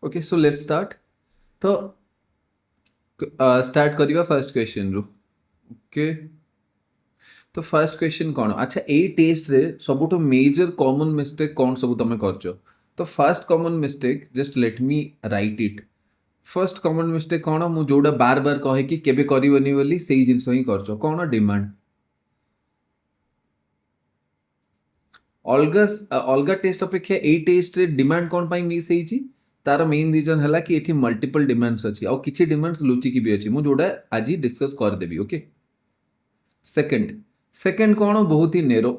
Okay so let's start. तो start करिवा first question रु। Okay तो फर्स्ट क्वेश्चन कौन अच्छा ए टेस्ट रे सबुठो मेजर कॉमन मिस्टेक कौन सब तुम करचो। तो first common mistake just let me right it. First common mistake कौन मु जोड़ा बार बार कहे कि केबे करबनी बोली सेही जिंस ही करचो कौन डिमांड। अलगा अलगा टेस्ट अपेक्षा ए टेस्ट रे डिमांड कौन पाई मिस हेची। तार मेन रीजन है कि एठी मल्टीपल डिमांड्स अच्छी आउ किछि डिमांड्स लुचिकी भी अच्छी मु जोड़ा आज डिस्कस कर देबी। ओके सेकंड सेकंड कौन बहुत ही नेरो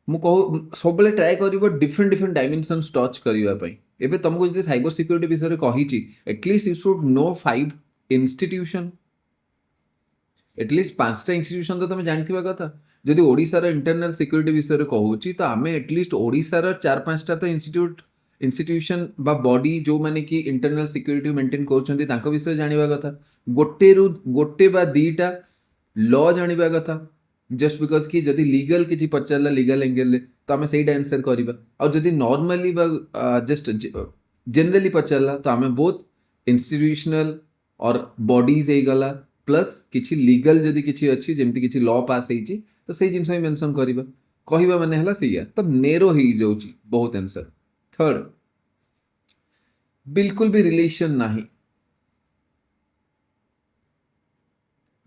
मु कहू सब ट्राए कर डिफरेंट डिफरेंट डायमेंशंस टच करने एबे तुमको जो साइबर सिक्योरिटी विषय कही at least you should know 5 institution at least 5टा इंस्टीट्यूशन तो तुम जानथिबा कथा। जदि ओडिशार इंटरनल सिक्योरिटी विषय कहूची तो आमे एटलिस्ट ओडिशार 4-5टा तो इंस्टीट्यूशन बा बॉडी जो माने कि इंटरनल सिक्योरिटी मेंटेन करछन्ती तांको विषय जानिबा कथा। गोटे बा दीटा लॉ जानिबा कथा। जस्ट बिकज कि जदि लीगल किछि पचारला लीगल एंगल तो आमे सेटा आंसर करिबा और जदि नॉर्मली बा जस्ट जनरली पचारला तो आमे बोथ इंस्टीट्यूशनल और बॉडीज हे गला प्लस किछि लीगल जदि किछि अछि जेमति किछि लॉ पास हेछि तो सेही जिंस ही मेंशन करिबा कहिबा माने हला सेया तो नेरो ही जाउची बहुत आंसर। थर्ड बिल्कुल भी रिलेशन नाही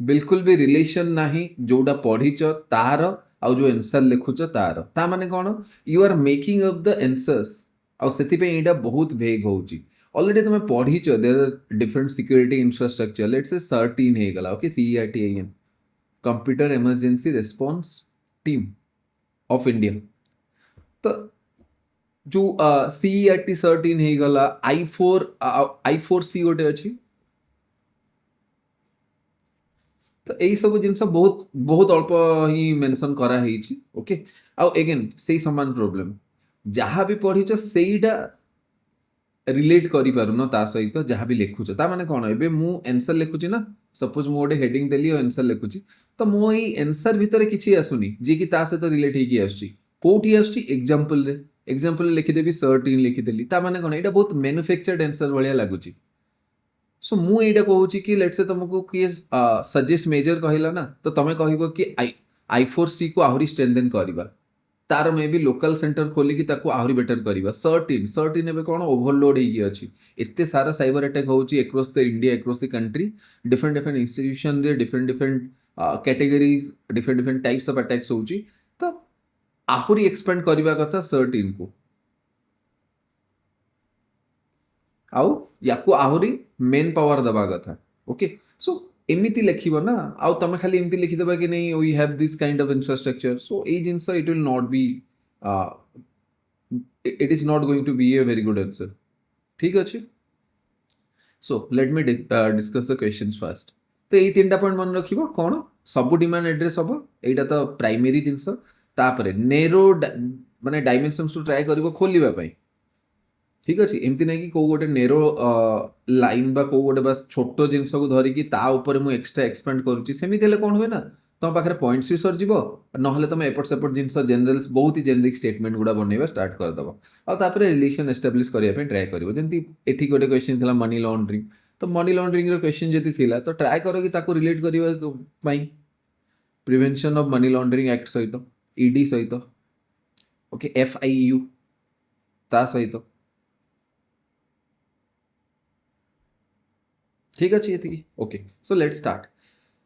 बिल्कुल भी रिलेशन नाही जोड़ा पढ़ीच तार आउ जो आंसर लिखुच तार ता माने कौन you are making up the answers आउ सेति पे एटा बहुत वेग होउची। ऑलरेडी तुम पढ़ीच there are different security infrastructure let's say 13 हे गला। Okay CERTIN computer emergency response team of India. तो जो CERT 13 हे गला I4C गोटे अछि तो यही सब जिनस बहुत बहुत अल्प ही मेंशन करा हेछि। ओके आउ अगेन सेही समान प्रॉब्लम जहाँ भी पढ़ीच सेईटा रिलेट करि पारुनो ता सहित जहाँ भी लिखुच ता माने कोन एबे मु आंसर लिखुची ना सपोज मु गोटे हेडिंग देली और आंसर लिखुची तो मो एई आंसर भितर किछि आसुनी जे कि ता सहित रिलेट हेकी आछी कोठी आछी एग्जांपल रे लिखि देबी 13 लिखि देली ता माने कोन एटा बहुत मैन्युफैक्चर्ड आंसर भलिया लागुची। सो मु एटा कहूची कि लेट्स से तुमको किए सजेस्ट मेजर कहला ना तो तमे कहबो कि I4C को आहुरी स्ट्रेंथन करबा तार मे भी लोकल सेंटर खोलिकी ताको आहुरी बेटर करबा। 13 एबे कोन ओवरलोड हेकी अछि एते सारा साइबर अटैक होउची across the India across the country different different institution रे different different categories different different types of attacks होउची तो आहुरी एक्सपेंड करबा कथा 13 को आउ याकू आहुरी मेन पावर दबा कथा। ओके सो एमिति लिखिबो ना आउ तमे खाली एमिति लिखि देबा कि नहीं we have this kind of infrastructure so ए जिंस it will not be it is not going to be a very good answer. ठीक अछि so let me discuss the questions first. तो एई तीनटा पॉइंट मन रखिबो कोन सब डिमांड एड्रेस हबो एटा तो प्राइमरी जिंस तापरे नेरो माने डायमेंशंस टू ट्राई करिवो खोलिबा पई। ठीक अच्छे एमती ना कि कौ गोटे नेरो लाइन बा कौ गोटे बस छोट जिनस को धरिकी ता ऊपर मु एक्स्ट्रा एक्सपेंड करूची सेमिति हेले कोन हुए ना तुम पाखे पॉइंट्स भी सरजिवो नहले तुम एपट सेपट जिनस जनरल बहुत ही जेनेरिक स्टेटमेंट गुड़ा बनइबा स्टार्ट करदब आ तापर रिलेशन एस्टाब्लिश करिया पे ट्राई करिवो जेंति एठी गोटे क्वेश्चन थिला मनी लॉन्ड्रिंग तो मनी लॉन्ड्रिंग रो क्वेश्चन जति थिला तो ट्राई करो कि ताको रिलेट करिवा पई prevention of money laundering act सहित ईडी सहित ओके FIU ता सहित ठीक है ये okay so let's start.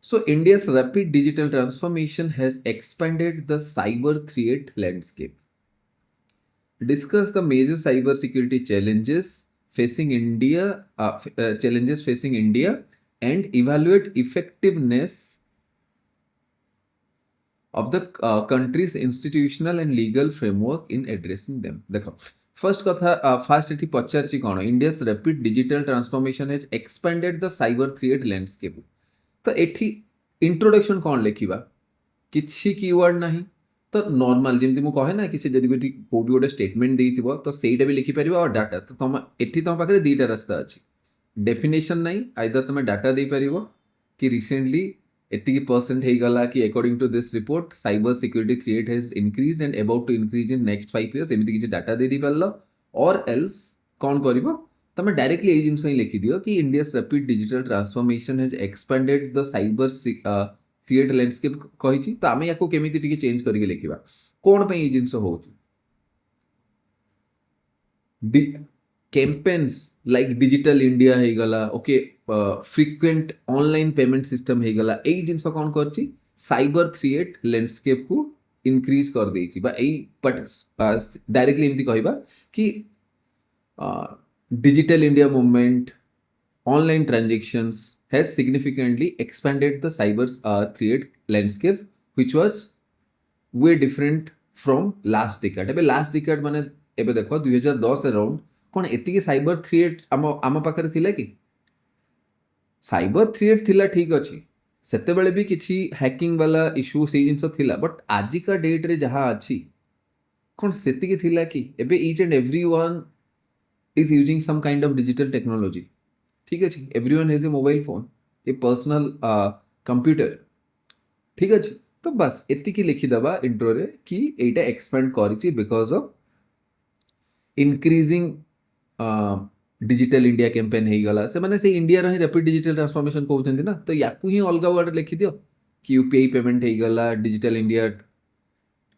So India's rapid digital transformation has expanded the cyber threat landscape. Discuss the major cyber security challenges facing India and evaluate effectiveness of the country's institutional and legal framework in addressing them. देखो first कथा first एटी पचारची कोन India's rapid digital transformation has expanded the cyber threat landscape. तो एठी introduction कौन लिखा किसी कीवर्ड ना तो नॉर्मल जमी मुझे कहे ना कि जब भी कौ भी गोटे स्टेटमेंट देथिबो तो सेटा भी लिखिपर और डाटा तो तुम एठी तुम पाखे दीटा रास्ता अच्छी डेफिनेशन ना आइदर तुम डाटा दे पार कि रिसेंटली एतिकी परसेंट हे गला कि according to this report cyber security threat has increased and about to increase in next 5 years एमिति किछि डाटा दे दी परलो और एल्स कौन करिवो तमे डायरेक्टली ए जिंस ही लिखि दियो कि India's rapid digital transformation has expanded the cyber threat landscape कहिछि तो आमे याको केमिति टिके चेंज करिके लिखिबा कोन पे ए जिंस होउछि कैंपेन्स लाइक डिजिटल इंडिया हो गला okay frequent online payment system हो गला एई जिंस कौन करछि साइबर थ्रेट लैंडस्केप को इंक्रीज कर देछि बा एई बट डायरेक्टली एमती कहबा कि digital India movement online transactions has significantly expanded the cyber threat landscape which was way different from last decade एबे लास्ट डिकेड माने एबे देखो 2010 अराउंड कोन एतिकी साइबर थ्रेट आम पाखरे थिला कि साइबर थ्रेट थिला ठीक अछि सेते बेले भी किछि हैकिंग वाला इशू से जिंस थिला बट आजिका डेट रे जहा अछि कोन सेतिकी थिला कि एबे each and everyone is using some kind of digital technology ठीक अछि everyone has a mobile phone a personal computer ठीक अछि तो बस एतिकी लिखि दबा इंट्रो रे कि एटा एक्सपेंड करिछि because of increasing digital India campaign हो गला से माने से इंडिया रो रैपिड डिजिटल ट्रांसफॉर्मेशन कहउछन्ती ना तो याकू ही अलगा वर्ड लिखि दियो कि यूपीआई पेमेंट हो गला डिजिटल इंडिया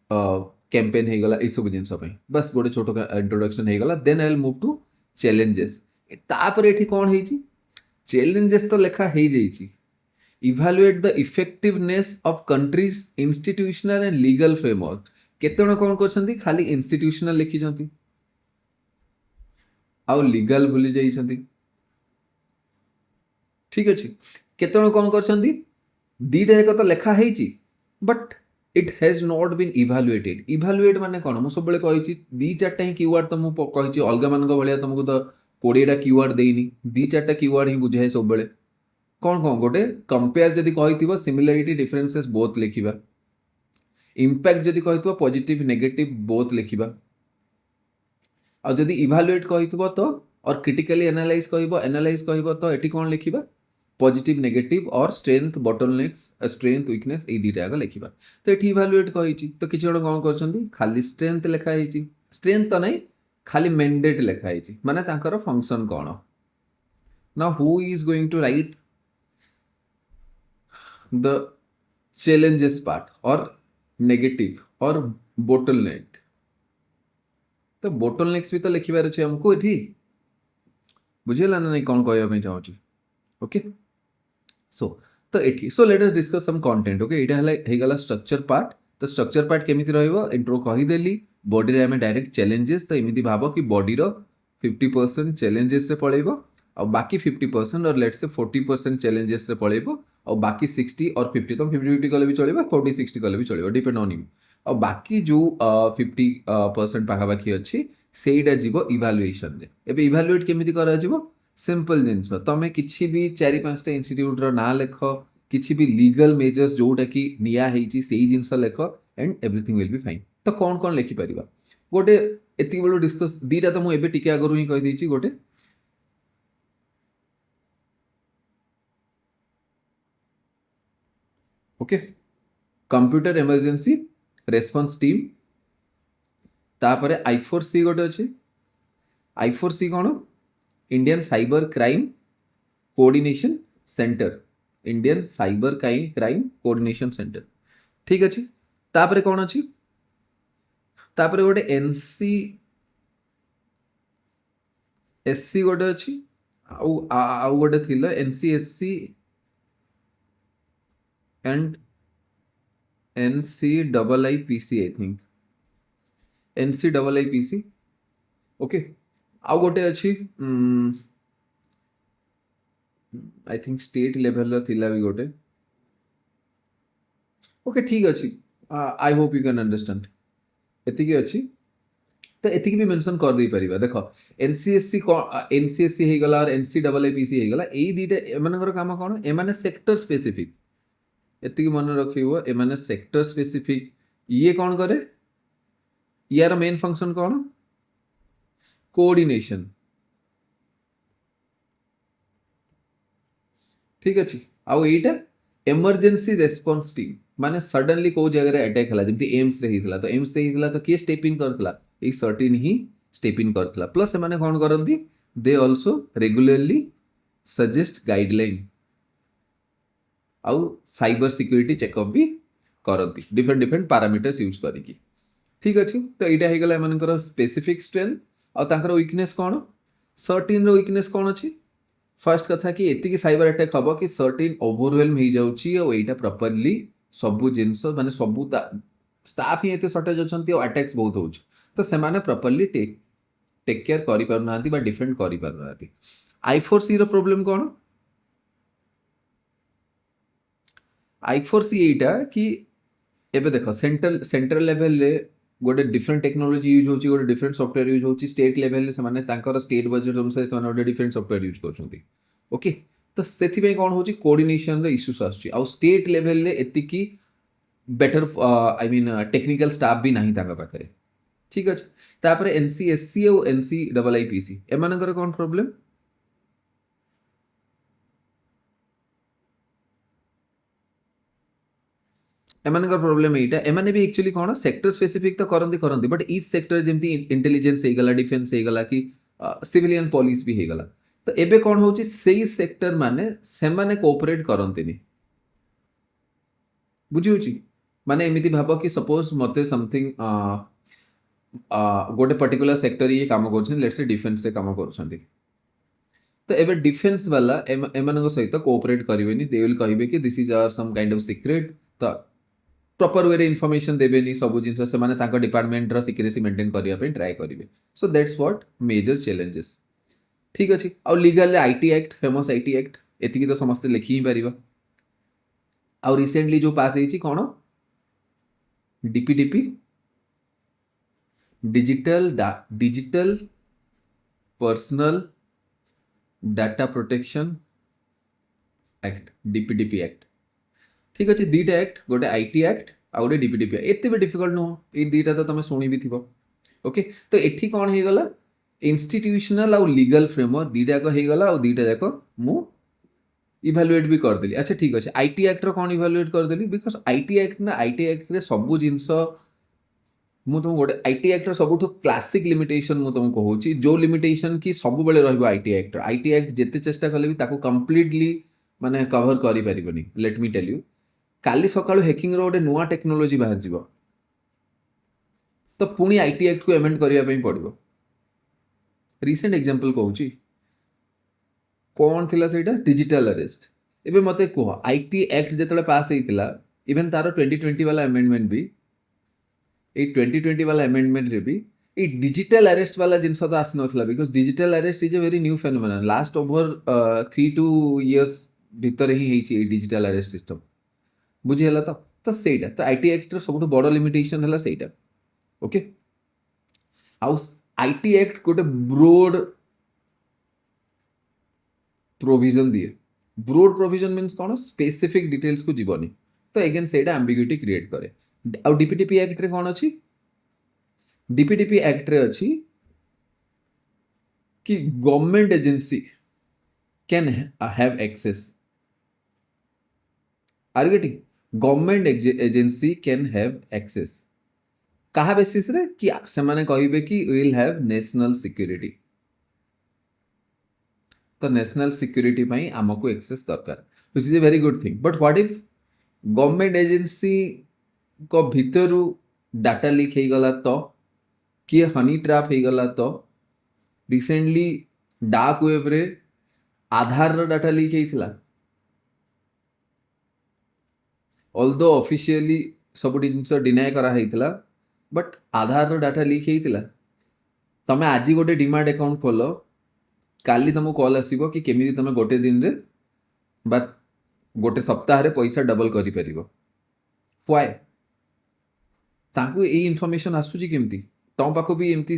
कैंपेन हो गला ए सब जिंस पे बस गोटे छोटो इंट्रोडक्शन हो गला then I will move to challenges तापर एठी कोन हेछि चैलेंजेस तो लेखा हे जाइछि evaluate the effectiveness of country's institutional and legal framework केतेण कोन करछन्ती खाली इंस्टीट्यूशनल लिखि जंती आउ लीगल भूली जाइछन्ती ठीक अछि केतेण कोन करछन्ती दीटा एक तो लेखा हेछि but it has not been evaluated evaluate माने कोन मु सब बेले कहिछि दी चारटा ही कीवर्ड तो मु कहिछि अलगा मानक भलिया तुमको तो 20 टा कीवर्ड देइनी दी चारटा कीवर्ड ही बुझाए सब बेले कौन कौन गोटे कंपेयर जदि कहिथिबो सिमिलरिटी डिफरेंसेस बोथ लिखिबा इंपैक्ट जदि कहिथिबो पॉजिटिव नेगेटिव बोथ लिखिबा आ जदि इवैल्यूएट कहिथिबो तो और क्रिटिकली एनालाइज कहिबो तो एठी कोन लिखिबा पॉजिटिव नेगेटिव और स्ट्रेंथ बॉटलनेक्स स्ट्रेंथ वीकनेस ए दीटा आगे लिखिबा तो एठी इवैल्यूएट कहिछि तो किछि जण कोन करछन्ती खाली स्ट्रेंथ लेखा हेछि स्ट्रेंथ तो नै खाली मैंडेट लेखा हेछि माने तांकर फंक्शन कोन now who is going to write the challenges part or negative or bottleneck तो bottlenecks भी तो लिखिबार अछि हमको एठी बुझेला ना नहीं कौन कहबा पे चाहूची ओके सो तो एठी so let us discuss some content okay एटा हला हे गला स्ट्रक्चर पार्ट तो स्ट्रक्चर पार्ट केमिति रहइबो इंट्रो कहि देली बॉडी रे हमें डायरेक्ट चैलेंजेस तो एमिति भाबो कि बॉडी रो 50% चैलेंजेस से पळेबो और बाकी 50% और लेट्स से 40% चैलेंजेस से पळेबो और बाकी 60 और 50 तो 50-50 कले भी चलेबा 40-60 कले भी चलेबा डिपेंड ऑन यू और बाकी जो 50% पाखापाखी अच्छी सेटा जीवो इवैल्यूएशन रे एबे इवैल्यूएट केमिति करा जीवो सिंपल जिंस तमे किछि भी 4-5 टा इंस्टीट्यूट रो ना लेख किछि भी लीगल मेजर्स जोटा कि निया हेछि सेही जिंस लेख and everything will be fine तो कोन कोन लिखि परिबा गोटे एति बडो डिस्कस दीटा तो मु एबे टिके आगरु ही कहि देछि गोटे okay computer emergency response team तापरे I4C गोटे अछि I4C कोन Indian cyber crime coordination centre Indian cyber crime coordination centre ठीक अछि तापरे कोन अछि तापरे गोटे NCSC गोटे अछि आउ गोटे थिला NCSC and NCIIPC I think NCIIPC okay आउ गोटे अछि आई थिंक स्टेट लेवल रो थिला भी गोटे ओके ठीक अछि I hope you can understand एतिकी अछि तो एतिकी भी मेंशन कर दे परिबा देखो NCSC हे गला और NCIIPC हे गला एई दीटा एमानकर काम कोन एमाने सेक्टर स्पेसिफिक एतिकी मन रखिबो एमाने सेक्टर स्पेसिफिक ये कौन करे यार मेन फंक्शन कौन कोऑर्डिनेशन ठीक अछि आउ एटा इमरजेंसी रेस्पॉन्स टीम माने सडनली को जगह अटैक हला जमती एम्स रे हितला तो एम्स रे हितला तो किए स्टेप इन करतला ए सर्टेन ही स्टेप इन करतला प्लस से माने कोन करंती they also regularly suggest guideline आउ साइबर सिक्योरिटी चेकअप भी करती डिफरेंट डिफरेंट पैरामीटर्स यूज करिकी ठीक अच्छे तो यहाँ हो गला एम स्पेसिफिक स्ट्रेंथ आर वीकनेस कौन सर्टेन वीकनेस कौन अच्छी फर्स्ट कथा कि एति साइबर अटैक हम कि सर्टेन ओवरवेलम हो जाऊँगा प्रॉपरली सबू जिनस माने सबू स्टाफ ही एत सर्टेज अच्छा अटैक्स बहुत हो तो से प्रॉपरली टेक केयर कर डिफेंड कर I4C प्रोब्लेम कौन I4C यहीटा कि एबे देख सेंट्रल लेवल रे गोटे डिफरेंट टेक्नोलोजी यूज होची गोटे डिफरेंट सॉफ्टवेयर यूज होची स्टेट लेवल रे से तांकर स्टेट बजेट अनुसार से गोटे डिफरेंट सॉफ्टवेयर यूज करछंती ओके तो सेथि पे कोन होची कोऑर्डिनेशन रे इश्यूज आछी आ स्टेट लेवल रे एतिकी better I mean technical staff भी नहीं तांका पाखरे ठीक अछि तापर NCSC और NCIIPC एमानकर कोन प्रॉब्लम एमानकर प्रॉब्लम एटा एमाने भी एक्चुअली कोन सेक्टर स्पेसिफिक तो करंती बट ईच सेक्टर जेमती इंटेलिजेंस हे गला डिफेंस हे गला कि सिविलियन पुलिस भी हे गला तो एबे कोन होची सेही सेक्टर माने सेमाने कोऑपरेट करंतीनी बुझी होची माने एमिति भाबो कि सपोज मते समथिंग गोटे पर्टिकुलर सेक्टर ये काम करछन लेट्स से डिफेंस से काम करछंती तो एबे डिफेंस वाला एमानक सहित कोऑपरेट करिवेनी दे विल कहिबे कि this is our some kind of secret तो प्रॉपर वे इनफॉरमेशन देबेनी सब जिनस से माने तांका डिपार्टमेंट रो सिक्रेसी मेंटेन करिया पे ट्राई करिवे so that's what major challenges ठीक अछि आ legal IT act famous IT act एतिकी तो समस्त लिखि ही परिबा आ रिसेंटली जो पास हेची कोन DPDP digital personal data protection act DPDP act ठीक अच्छे दीटा एक्ट गोटे आईटी एक्ट आ गोटे डीपीडीपी एत भी डिफिकल्ट नुह ये दीटा तो तुम शुणी भी थी ओके तो एठी कौन हो गला इंस्टीट्यूशनल आउ लीगल फ्रेमवर्क दीटा जाक हो गला दीटा जाक मु इभालुएट भी करदेली अच्छा ठीक अच्छे आईटी एक्ट कौन इभालुएट करदेली बिकज आईटी एक्ट ना आईटी एक्ट रे सबू जिनस मु तुम गोटे आईटी एक्ट सबुठ क्लासिक लिमिटेशन मु तुमको कहूँ जो लिमिटेशन कि सब बेले आईटी एक्ट जिते चेष्टा कले भी ताको कंप्लीटली माने कवर करि परिबनी लेट मी टेल यू काली सकाळु हैकिंग रो गोटे नुआ टेक्नोलोजी बाहर जीव तो पुणी आईटी एक्ट को एमेंड करिया पई पड़िबो रिसेंट एग्जांपल कहूची कौन थिला सेटा डिजिटल अरेस्ट एबे मते कह आईटी एक्ट जेतले पास हेतिला इवन तारो 2020 वाला अमेंडमेंट भी ए 2020 वाला अमेंडमेंट रे भी ए डिजिटल अरेस्ट वाला जिनस तो आसी नथला because digital arrest is a very new phenomenon last over 3-2 years भीतर ही हेची डिजिटल अरेस्ट सिस्टम बुझी हला तो सेटा तो आईटी एक्ट रो सबुठ बड़ लिमिटेशन हला सेटा ओके आउ आईटी एक्ट गोटे ब्रोड प्रोविजन दिए ब्रोड प्रोविजन मीन्स कौन स्पेसिफिक डिटेल्स को जीवनी तो अगेन सेटा एम्बिग्यूटी क्रिएट करे आउ डीपीडीपी एक्ट रे कौन अछि डीपीडीपी एक्ट रे अछि कि government agency can have access or getting government agency can have access कहा बेसिस रे कि से माने कहिबे कि विल हैव नेशनल सिक्योरिटी तो नेशनल सिक्योरिटी पई हमको एक्सेस दरकार which is a very good thing but what if government agency को भितरु डाटा लीक हो गला तो किए हनी ट्रैप हो गला तो रिसेंटली डार्क वेब रे आधार रो डाटा लीक होइथिला ऑल्दो ऑफिशियली सब जिनस डिनाय करा होइथिला बट आधार रो डाटा लीक होइथिला तमे आज गोटे डिमार्ट अकाउंट खोलो काली तुमको कॉल आसीबो कि केमिति तमे गोटे दिन रे बा गोटे सप्ताह रे पैसा डबल करि परिबो व्हाई ताकू ए इनफॉरमेशन आसुची केमिति तम पाखो भी एमती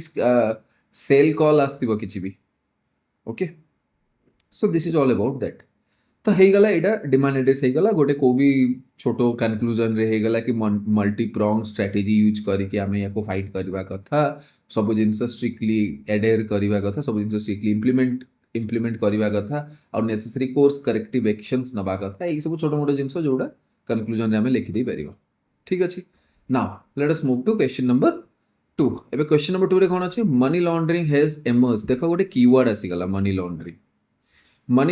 सेल कॉल आस्तिबो किछि भी okay so this is all about that तो हो गला यहाँ डिमांड एड्रेस हो गला गोटे को भी छोटो कनक्लूजन रे हो गला कि मल्टी प्रॉन्ग स्ट्रेटेजी यूज करके आम या फाइट करवा कथा सब जिनस स्ट्रिक्टली एडेयर करवा कथा सब जिनस स्ट्रिक्टली इम्प्लीमेंट करवा कथा और नेसेसरी कोर्स करेक्टिव एक्शंस नबा कथा ये सब छोट मोट जिनस जोड़ा कंक्लूजन रे हमें लिखि दे परिबा ठीक अछि now let us move to question number 2 एबे क्वेश्चन नंबर 2 रे कोन अछि मनी लॉन्ड्रिंग हैज एमर्ज देखो गोटे कीवर्ड आसी गला money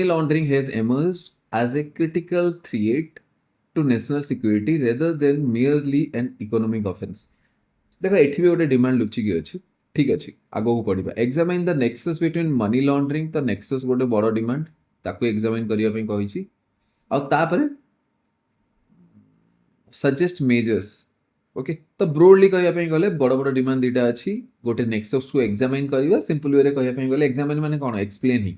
laundering has emerged as a critical threat to national security rather than merely an economic offense देखो एठी भी गोटे डिमांड लुचि की अछि ठीक अछि आगो को पढिबा examine the nexus between money laundering तो नेक्सस गोटे बड़ डिमांड ताको एग्जामिन करिया पे कहि छी आ तापरे सजेस्ट मेजर्स ओके तो ब्रोडली कहया पे गले बड़ बड़ डिमांड दीटा अछि गोटे नेक्सस को एग्जामिन करिवा सिंपल वे रे कहया पे गले एग्जामिन माने कोन एक्सप्लेन ही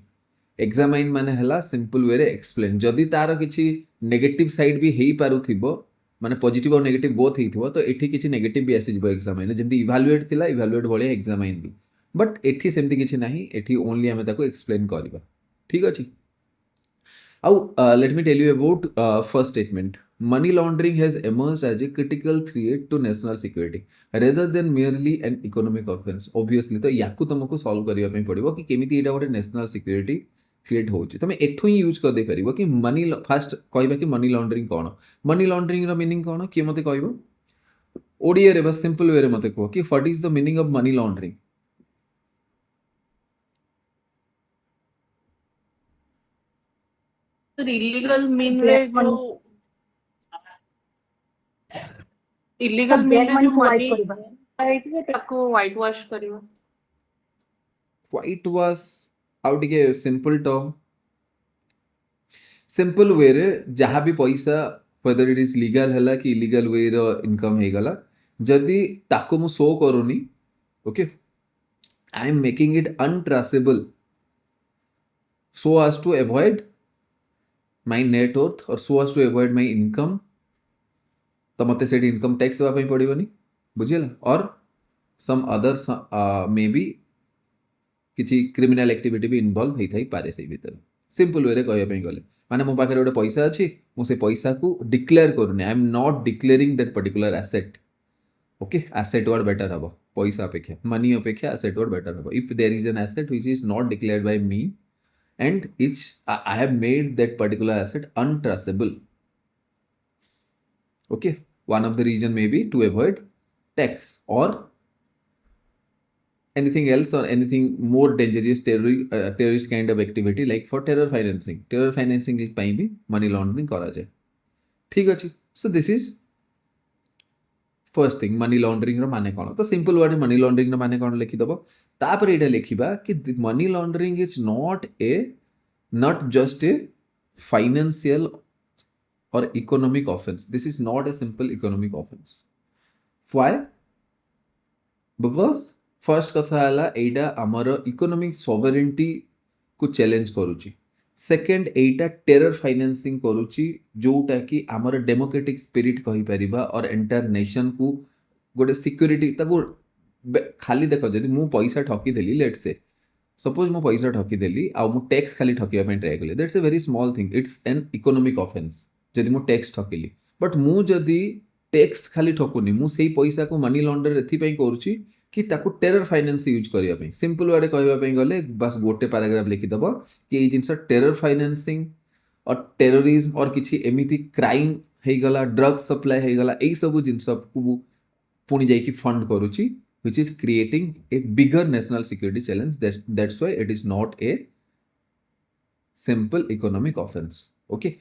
एग्जामाइन माने हला सिंपल वे रे एक्सप्लेन जदि तार किछि नेगेटिव साइड भी हेई पारुथिबो माने पॉजिटिव और नेगेटिव बोथ हेइथिबो तो एठी किछि नेगेटिव भी आसी जिवो एग्जामाइन जेंति इवैल्यूएट थिला इवैल्यूएट भले एग्जामाइन भी बट एठी सेमति किछि नाही एठी ओनली हमें ताको एक्सप्लेन करबा ठीक अछि आउ let me tell you about first statement money laundering has emerged as a critical threat to national security rather than merely an economic offense obviously तो याकू तुमको सॉल्व करिया पे पड़िबो कि केमिति एटा गोटे नेशनल सिक्योरिटी थ्रेट होची तुम एठू ही यूज कर दे परिबो कि मनी फर्स्ट कहबा कि मनी लॉन्ड्रिंग कोन मनी लॉन्ड्रिंग रो मीनिंग कोन कि मते कहबो ओडिया रे बस सिंपल वे रे मते कहो कि what is the meaning of money laundering illegal mean रे ब्लैक मनी जो इलीगल मीन ब्लैक रे मनी जो को वाइट मनी करबा आइथिबो ताको व्हाइट वॉश करिवो व्हाइट वाज आउ टिके सिंपल टर्म सिंपल वे रे जहाँ भी पैसा वेदर इट इज लीगल हला कि इलीगल वे रो इनकम हे गला जदि ताको मु शो करूनी okay I am making it untraceable so as to avoid my net worth or so as to avoid my income तो मते सेट इनकम टैक्स देवा पई पड़िबनी बुझिला और सम अदर मे बी किछि क्रिमिनल एक्टिविटी भी इन्वॉल्व हेई Thai पारे सेई भीतर सिंपल वे रे कहया पई गले माने मो पाखरे गोटे पैसा अछि मु से पैसा को डिक्लेयर करूनी I am not declaring that particular asset okay asset word better हबो पैसा अपेक्षा मनी अपेक्षा एसेट वर्ड बेटर हबो if there is an asset which is not declared by me and each I have made that particular asset untraceable. Okay, one of the reason may be to avoid tax or anything else or anything more dangerous terrorist kind of activity like for terror financing. Terror financing ପାଇଁ भी money laundering करा जाए ठीक अछि so this is first thing money laundering रो माने कोन तो सिंपल वर्ड मनी लॉन्ड्रिंग रो माने कोन लिखि दबो तापर एटा लिखिबा कि money laundering is not just a financial और economic offence this is not a simple economic offence why because first कथा हला एटा हमर इकोनॉमिक सॉवरेनिटी को चैलेंज करूची सेकेंड एटा टेरर फाइनेंसिंग करूची जोटा कि आमर डेमोक्रेटिक स्पिरिट कहि परिबा और एंटायर नेशन को गोटे सिक्योरिटी ताको खाली देखो जदि मु पैसा ठकी देली लेट्स से सपोज मु पैसा ठकी देली आ मु टैक्स खाली ठकिया पे ट्राई करली that's a very small thing it's an economic offence जदि मु टैक्स ठकिली बट मु जदि टैक्स खाली ठकुनी मु सेही पैसा को मनी लॉन्डर एथि पई करूची कि ताको टेरर फाइनेंस यूज करिया पे सिंपल वर्ड कहबा पे गले बस गोटे पैराग्राफ लिखि दबो कि ए जिंस टेरर फाइनेंसिंग और टेररिज्म और किछि एमिति क्राइम हे गला ड्रग सप्लाई हे गला एई सब जिंस को पुनी जाई कि फंड करूची which is creating a bigger national security challenge that's why it is not a simple economic offense okay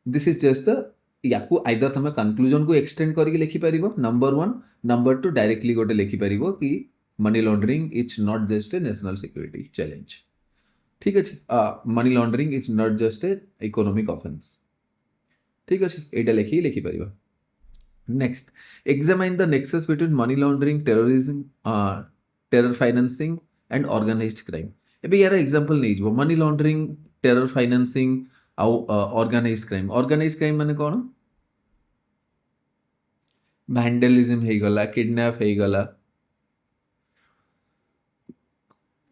this is just the याकू आइदर तुम कंक्लूजन को एक्सटेंड करके लिखि परिबो नंबर 1 नंबर 2 डायरेक्टली गोटे लिखि परिबो कि money laundering is not just A national security challenge ठीक अछि money laundering is not just A economic offence ठीक अछि एटा लिखि परिबो next examine the nexus between money laundering terrorism terror financing and organized crime एबे यार एग्जांपल नै जबो money laundering terror financing आउ ऑर्गेनाइज्ड क्राइम माने कोन वैंडलिज्म हे गला किडनैप हे गला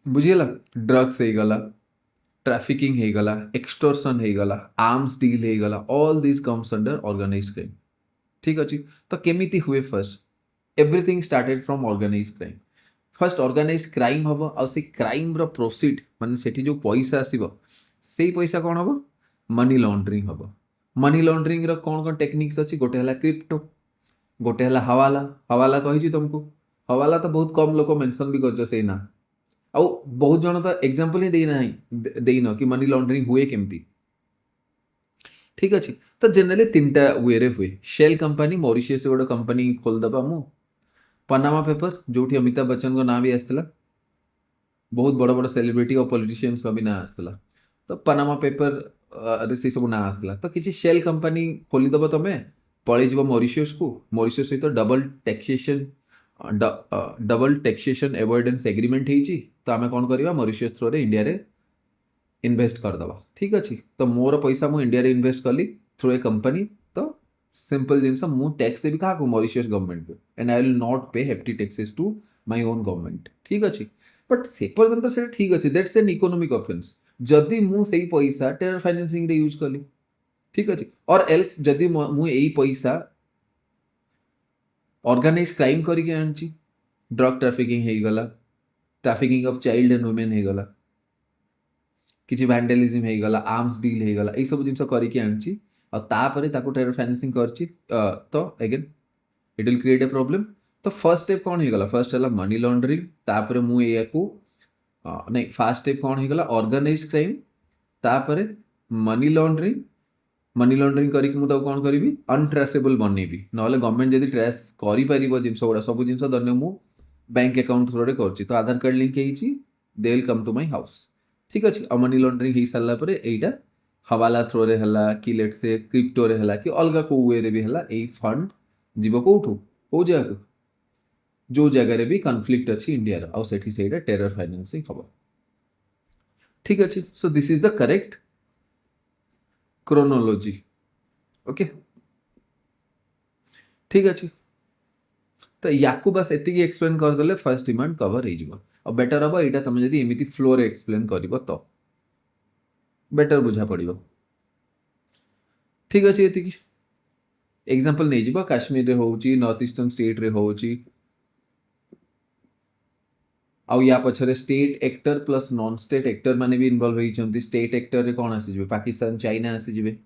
बुझियला ड्रग्स हे गला ट्रैफिकिंग हे गला एक्सटॉर्शन हे गला आर्म्स डील हे गला all this comes under organised crime ठीक अछि तो केमिति हुए first everything started from organised crime first organise crime हम आ क्राइम रो प्रोसीड माने सेठी जो पैसा आसीबो सेई पैसा कौन हम मनी लॉन्ड्रिंग हम मनी लॉन्ड्रिंग रो कौन कौन टेक्निक्स अच्छी गोटे है क्रिप्टो गोटे है हवाला हवाला कही तुमको हवाला तो बहुत कम लोग मेंशन भी कर से ना आउ बहुत जन तो एग्जांपल ही देना देन कि मनी लॉन्ड्रिंग हुए केमती ठीक अच्छे तो जनरली तीन टा वे रे हुए शेल कंपनी मॉरिशस गोटे कंपनी खोलदबा मु पनामा पेपर जो अमिताभ बच्चन को ना भी आसला बहुत बड़ बड़ सेलिब्रिटी और पॉलिटिशियंस का भी ना आसला तो पनामा पेपर रे से सब ना आसला तो किसी शेल कंपनी खोलीदब तुम पलैज मॉरिशस को मॉरिशस सहित डबल टैक्सेशन एवॉइडेंस एग्रीमेंट होती तो आम कौन करवा मॉरिशस थ्रो इंडिया रे इन्वेस्ट करदे ठीक अच्छे तो मोर पैसा मुझे इंडिया रे इन्वेस्ट कली थ्रू ए कंपनी तो सिंपल जिनस मु टैक्स देवी क्या मॉरिशस गवर्नमेंट को and I will not pay hefty taxes to my own government ठीक अच्छे बट से पर्यंत से ठीक अच्छे दैट्स एन इकोनॉमिक ऑफेंस जदि मु से पैसा टेरर फाइनेंसिंग रे यूज कली ठीक अच्छे और एल्स जदि मु यही पैसा ऑर्गेनाइज क्राइम करके आनी ड्रग ट्राफिकिंग हो गला trafficking of child and women हो गला किसी भैंडेलिज्म हो गला आर्म्स डील हो गला ये सब जिन करके आनी और टेरर फाइनेंसिंग कर तो again it will create a problem तो फर्स्ट स्टेप कौन हो गला फर्स्ट है मनी लॉन्ड्रिंग तापर मु या नहीं फास्ट स्टेप कौन हो गला ऑर्गेनाइज क्राइम तापर मनी लॉन्ड्रिंग करके मुझे कौन करी अनट्रेसेबल बनैबी ना गवर्नमेंट जब ट्रेस कर जिन गुड़ा सब जिन धन्य मु बैंक अकाउंट थ्रो कर तो Aadhaar card link they will come to my house ठीक अच्छे और मनी लॉन्ड्रिंग हो सारापर यहीटा हवाला थ्रो रे हला कि लेट से क्रिप्टो रे हला कि अलग को वे रे भी हला एई फंड जीव कौटू कौ जगह जो जगह भी कन्फ्लिक्ट अच्छी इंडिया आउ सेठी सेटा टेरर फाइनेंसिंग हम ठीक अच्छे so this is the correct chronology okay ठीक अच्छे तो या बस एति एक्सप्लेन करदे फर्स्ट डिमांड कवर हो बेटर हम यहाँ तुम जब एमती फ्लो रे एक्सप्लेन कर तो बेटर बुझा पड़ो ठीक अच्छे ये एग्जांपल नहीं जीव काश्मीर रे होउची नॉर्थ ईस्टर्न स्टेट रे होउची आउ या पछरे state actor plus non state actor माने भी इन्वॉल्व होइछंती स्टेट एक्टर रे कौन आसी जिवे पाकिस्तान चाइना आसी जिवे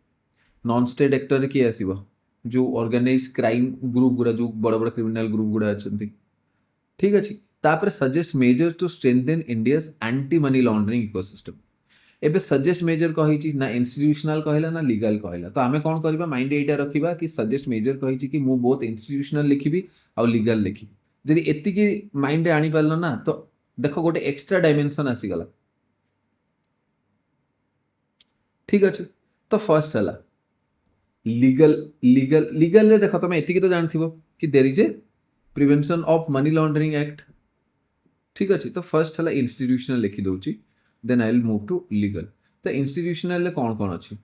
नॉन स्टेट एक्टर रे किए आसीबो जो ऑर्गेनाइज क्राइम ग्रुप गुड़ा जो बड़ बड़ क्रिमिनल ग्रुप गुड़ा अछंती ठीक अच्छे तापर suggest measure to strengthen India's anti money laundering ecosystem एबे सजेस्ट मेजर कही ना इंस्टीट्यूशनल कहला ना लीगल कहला तो आमे कौन करबा माइंड एटा रखिबा कि सजेस्ट मेजर कही कि मु बहुत इंस्टीट्यूशनल लिखिबी और लीगल लिखिबी जदि एतिकी माइंड आनी पारलो ना तो देखो गोटे एक्स्ट्रा डायमेंशन आसीगला ठीक अच्छे तो फर्स्ट है लीगल लीगल लीगल रे देखो तुम एतिकी तो जानथिबो कि there is a prevention of money laundering act ठीक अच्छे तो फर्स्ट है इंस्टीट्यूशनल लिखी दूची then I will move to legal तो इंस्टीट्यूशनल कौन कौन अच्छी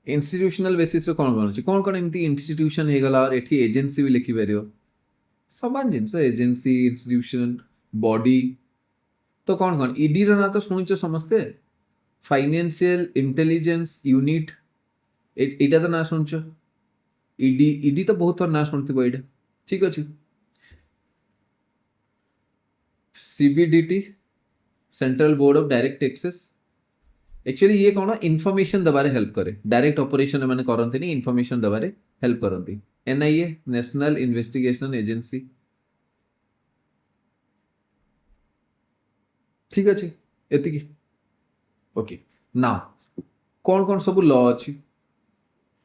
इंस्टीट्यूशनल बेसिस पे कौन कौन अच्छी कौन कौन एमती इंस्टीट्यूशन हो गला और एठी एजेंसी भी लिखि पारियो समान जिनस एजेंसी इंस्टीट्यूशन बॉडी तो कौन कौन ईडी रो ना तो शुणिच समस्ते फाइनेंशियल इंटेलिजेंस यूनिट एटा तो ना शुणिच ईडी ईडी तो बहुत थोड़ा ना शुणुथिबो एटा ठीक अच्छे CBDT central board of direct taxes actually ये कौन इनफॉरमेशन दबारे हेल्प करे डायरेक्ट ऑपरेशन मैंने करते नहीं इनफॉरमेशन दबारे हेल्प करती एनआईए नेशनल इन्वेस्टिगेशन एजेंसी ठीक अच्छे एतिकी ओके ना कौन कौन सब लॉ अच्छी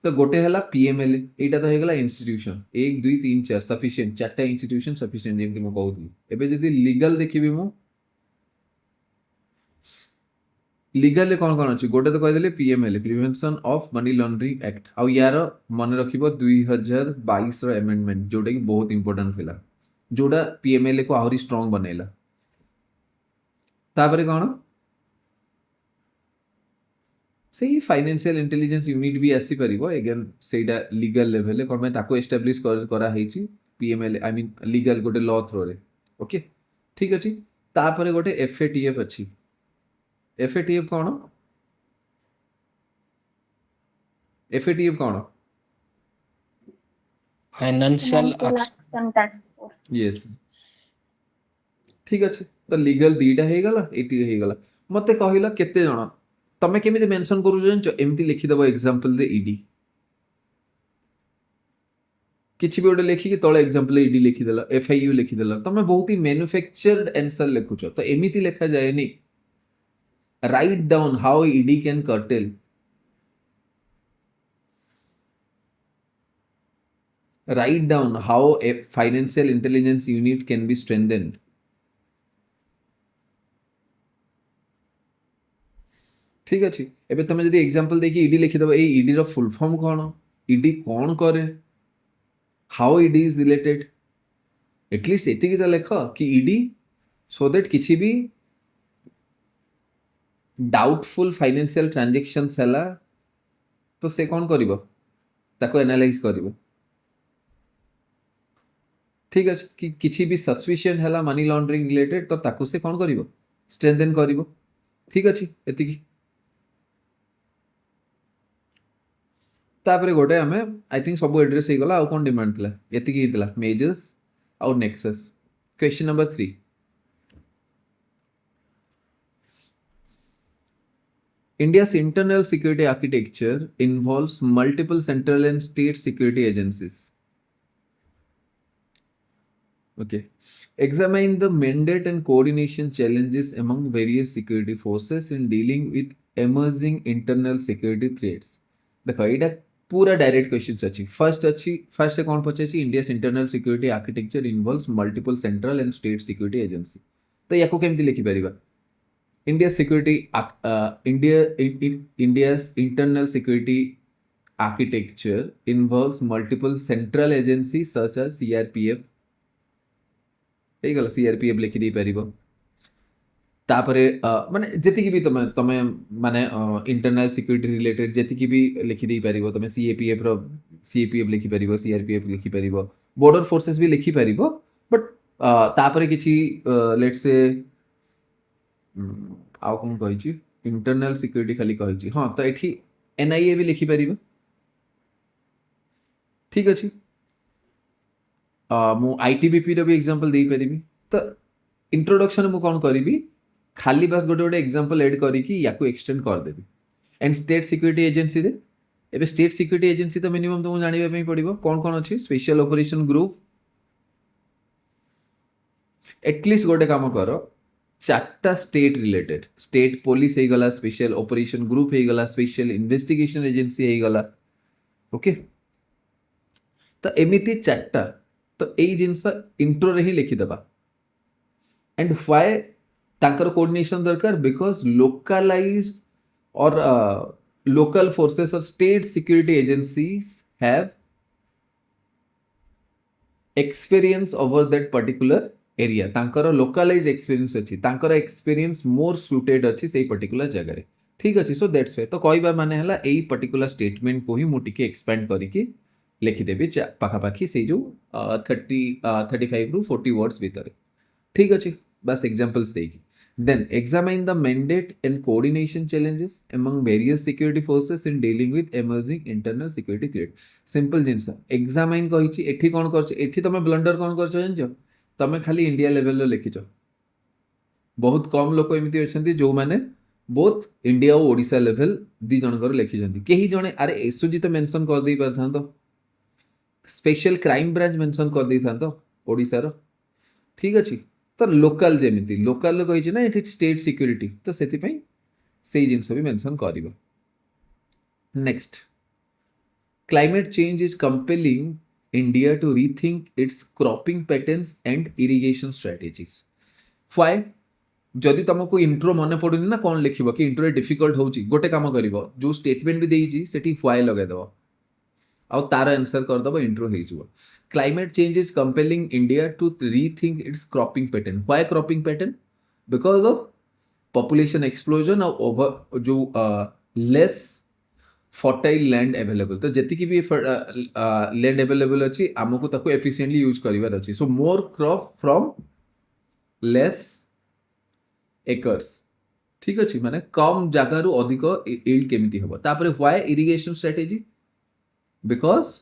तो गोटे है पीएमएलए यहाँ तो होगा इंस्टीट्यूशन 1 2 3 4 सफिशिएंट 4टा इंस्टीट्यूशन सफिशिएंट जमी मुझे कहूँ एवं जब लीगल देखी मु लीगल कौन कौन अच्छी गोटे तो कहीदेली PMLA prevention of money laundering act आउ यार मन रख 2022 एमेंडमेंट जोटा कि बहुत इंपोर्टेंट थिला जोटा पीएमएलए को आहरी स्ट्रांग बनैला तापरे कौन से फाइनेंशियल इंटेलिजेंस यूनिट भी आसी परिबो अगेन सेटा लीगल लेवल कौन मैं ताको एस्टैब्लिश करा हेची पीएमएलए आई मीन लीगल गोटे लॉ थ्रो रे ओके ठीक अच्छे तापरे गोटे एफएटीएफ अच्छी एफएटीएफ कौन FATF कौन? Financial Financial Action Task Force. Yes ठीक अच्छे तो लीगल दीटा ହେଇଗଲା ଏତିକି ହେଇଗଲା मते କହିला केते जण तमे केमिति मेंशन करू जानछ एमिति लिखि दबो एग्जांपल दे ईडी किछि भी ओडे लिखि कि तळे एग्जांपल ईडी लिखि देला FIU लिखि देला तमे बहुत ही मैन्युफैक्चर्ड आंसर लिखुछ तो एमिति लिखा जाय नि write down how ED can cartel write down how a financial intelligence unit can be strengthened ठीक अच्छे एबे तमे जदि एग्जांपल देखि ईडी लिखि दबो ए ईडी रो फुल फॉर्म कोन ईडी कोन करे how ED is related at least एतिकी तो लिख कि ईडी सो दैट किछि भी डाउटफुल फाइनेंशियल ट्रांजैक्शंस हला तो से कोन करिवो ताको एनालाइज करिवो ठीक अच्छे कि किछि भी सस्पिशन हला मनी लॉन्ड्रिंग रिलेटेड तो ताको से कोन करिवो स्ट्रेंथन करिवो ठीक अच्छे एतिकी तापरे गोटे हमें आई थिंक सब एड्रेस हो गला आ कोन डिमांड थला एतिकी हितला मेजर्स और nexus question number 3 India's internal security architecture involves multiple central and state security agencies. Okay. Examine the mandate and coordination challenges among various security forces in dealing with emerging internal security threats. देखो एटा पूरा direct question अछि first कौन पचे छी India's internal security architecture involves multiple central and state security agency तो याको केमति लिखि परिबा India's internal security architecture involves multiple central agencies such as CRPF ହେଇଗଲା CRPF लिखि दी परिबो तापरे माने जेतिकी भी तमे माने इंटरनल सिक्योरिटी रिलेटेड जेतिकी भी लिखि दी परिबो तमे CAPF लिखि परिबो CRPF लिखि परिबो बॉर्डर फोर्सेस भी लिखि परिबो बट तापरे किछि लेट्स से आउ कौन कही इंटरनल सिक्योरिटी खाली कही हाँ तो ये NIA भी लिखि पारिबो ठीक अच्छे मु ITBP रो भी एग्जांपल दे परिबी तो इंट्रोडक्शन मु कौन करी खाली बस गोटे गोटे एग्जांपल ऐड करी कि याकू एक्सटेंड कर देबी एंड स्टेट सिक्योरिटी एजेंसी दे एबे स्टेट सिक्योरिटी एजेंसी तो मिनिमम तुमको जानिबा पई पड़िबो कौन कौन अछि स्पेशल ऑपरेशन ग्रुप एटलीस्ट गोटे काम करो चार्टा स्टेट रिलेटेड स्टेट पुलिस हो गला स्पेशल ऑपरेशन ग्रुप हो गला स्पेशल इन्वेस्टिगेशन एजेंसी हो गला ओके तो एमिति चार्टा तो एई जिंस इंट्रो रे ही लिखि दबा एंड व्हाई तांकर कोऑर्डिनेशन दरकार बिकॉज लोकलाइज्ड और लोकल फोर्सेस और state security agencies have experience over that particular area तांकर लोकलाइज एक्सपीरियंस अछि तांकर एक्सपीरियंस मोर सूटेड अछि सेही पर्टिकुलर जगह रे ठीक अछि सो दैट्स व्हाई तो कहबा माने हला एई पर्टिकुलर स्टेटमेंट को ही मु टिके एक्सपेंड करी कि लिखि देबी पाखा पाखी से जो 35 रु 40 वर्ड्स भीतर ठीक अछि बस एग्जांपल्स देगी then examine the mandate and coordination challenges among various security forces in dealing with emerging internal security threat simple जिंस एग्जामिन कहि छि एठी कोन करछ एठी तमे ब्लंडर कोन करछ जानछ तमे खाली इंडिया लेवल लो लिखिछ बहुत कम लोक एमिति अछंती जो माने बोथ इंडिया और ओडिसा लेवल दी जनकर लिखिछंती केही जणे अरे एसओजी तो मेंशन कर देई परथां तो स्पेशल क्राइम ब्रांच मेंशन कर देई थां तो ओडिसा रो ठीक अछि तो लोकल जेमिति लोकल कहि छि ना एठी स्टेट सिक्योरिटी तो सेति पई सेही जिंस भी मेंशन करिवो next climate change is compelling India to rethink its cropping patterns and irrigation strategies. Why? जदि तुमको इंट्रो मन पड़ुनी ना कौन लिखिबो कि इंट्रो डिफिकल्ट होउची गोटे काम करिवो जो स्टेटमेंट भी देइची सेठी व्हाई लगे दबो आ तार आंसर कर दबो इंट्रो हे जुबो climate change is compelling India to rethink its cropping pattern. Why cropping pattern? Because of population explosion और over जो less फर्टाइल लैंड अवेलेबल तो जति की भी लैंड अवेलेबल अछि हमको ताको एफिशिएंटली यूज करिवार अछि so more crop from less acres ठीक अछि माने कम जगह रु अधिक यील्ड केमिति होबो तापरे why irrigation strategy because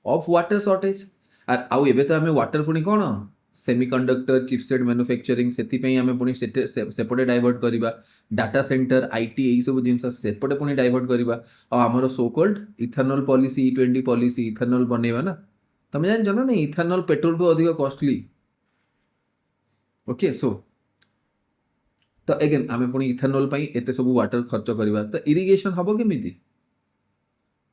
of water shortage आउ एबे तो आमे वाटर पुणी कोन सेमीकंडक्टर चिपसेट मैन्युफैक्चरिंग सेति पई आमे पुणी सेपटे डाइवर्ट करिबा डाटा सेंटर आईटी एई सब जिंस सेपटे पुणी डाइवर्ट करिबा आ हमर so called ethanol policy E20 policy ethanol बनेबा ना तमे जान जनो ना इथेनॉल पेट्रोल टू अधिक कॉस्टली ओके सो तो अगेन आमे पुणी इथेनॉल पई एते सब वाटर खर्च करिबा तो इरिगेशन हबो केमिति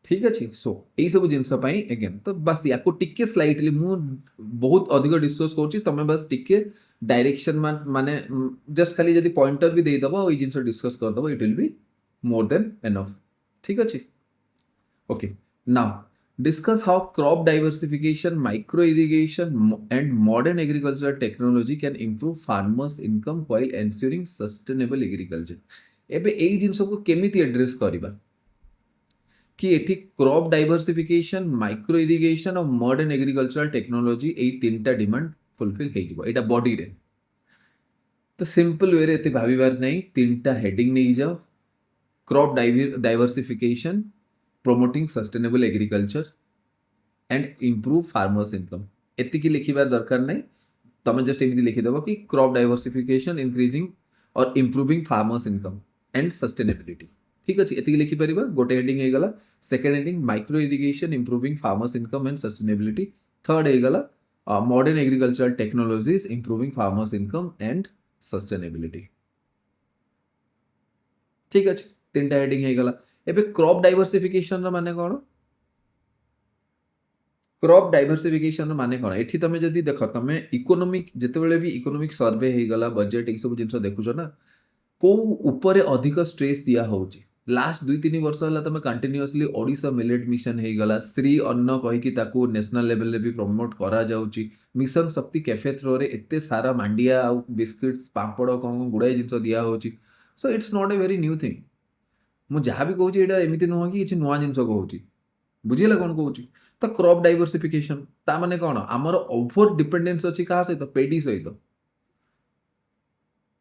ठीक अच्छे सो यही सब जिनस अगेन तो बस या टिके स्लाइटली मु बहुत अधिक डिस्कस करूँ तुम बस टिके डायरेक्शन माने जस्ट खाली जदि पॉइंटर भी देदब ये जिनस डिस्कस करदब it will be more than enough ठीक अच्छे okay now discuss how crop diversification micro irrigation and modern agricultural technology can improve farmers income while ensuring sustainable agriculture एबे एई जिनस को केमिति एड्रेस करबा कि एठी क्रॉप डाइवर्सिफिकेशन माइक्रो इरिगेशन और मॉडर्न एग्रीकल्चरल टेक्नोलॉजी यही तीनटा डिमांड फुलफिल हो जिवो एटा बॉडी रे तो सिंपल वे रे एते भाबिबार नहीं तीनटा हेडिंग नहीं जाओ crop diversification promoting sustainable agriculture and improve farmers income एतिकी लिखिबार दरकार नहीं तमे जस्ट एमिति लिखिदेबो कि क्रॉप डाइवर्सिफिकेशन इंक्रीजिंग और improving farmers income and sustainability ठीक अच्छे ये लिखिपर गोटे हेडिंग हो गला second heading micro irrigation improving farmers income and sustainability third हो गला modern agricultural technologies improving farmers income and sustainability ठीक अच्छे तीन हेडिंग हो गला एबे क्रॉप डाइवर्सिफिकेशन माने कौन क्रॉप डाइवर्सिफिकेशन माने कौन एठी तमे जदी देख तमे इकोनॉमिक जेतेबेले भी इकोनॉमिक सर्वे हो गला बजेट ये सब जिनस देखुछ ना को ऊपर अधिक स्ट्रेस दिया होची लास्ट 2-3 वर्ष है तुम कंटिन्यूअसली ओडिशा मिलेट मिशन हो गला श्री अन्न कहीकि ताकू नेशनल लेवल भी प्रमोट करा जाउची मिशन शक्ति कैफे थ्रो रे एते सारा मांडिया आ बिस्किट्स पापड़ कौन गुड़ाई जिनस दिया होची so it's not a very new thing मु जहाँ भी कहूँ एटा एमती नुह कि किसी नुआ जिनस कहूँ बुझेगा कौन कहूँ तो क्रॉप डाइवर्सिफिकेशन ता माने कौन आमर ओभर डिपेंडेंस अच्छी क्या सहित पेडी सहित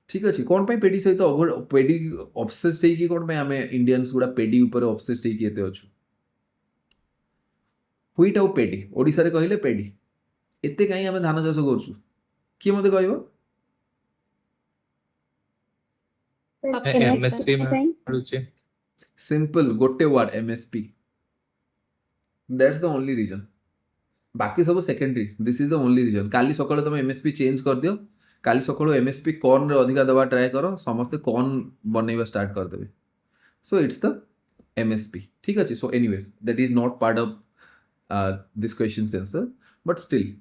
ठीक अच्छे कौन पे पेडी सहित ओभर पेडी ऑब्सेस्ड है कि कौन पे आमे इंडियंस गुड़ा पेडी ऊपर ऑब्सेस्ड है कि एते अछु व्हीट आउ पेडी ओडिसा रे कहले पेडी एते काई आमे धान चाष करछु कि मते कहबो एमएसपी में मिलुची सिंपल गोटे word MSP that's the only reason बाकी सब secondary this is the only reason काली सकाळे तुम एमएसपी चेंज कर दियो काली सकाळु एमएसपी कॉर्न रे अधिका दबा ट्राए करो समस्ते कॉर्न बनैबा स्टार्ट कर देबे सो इट्स द एमएसपी ठीक अच्छे so anyways that is not part of this question answer but still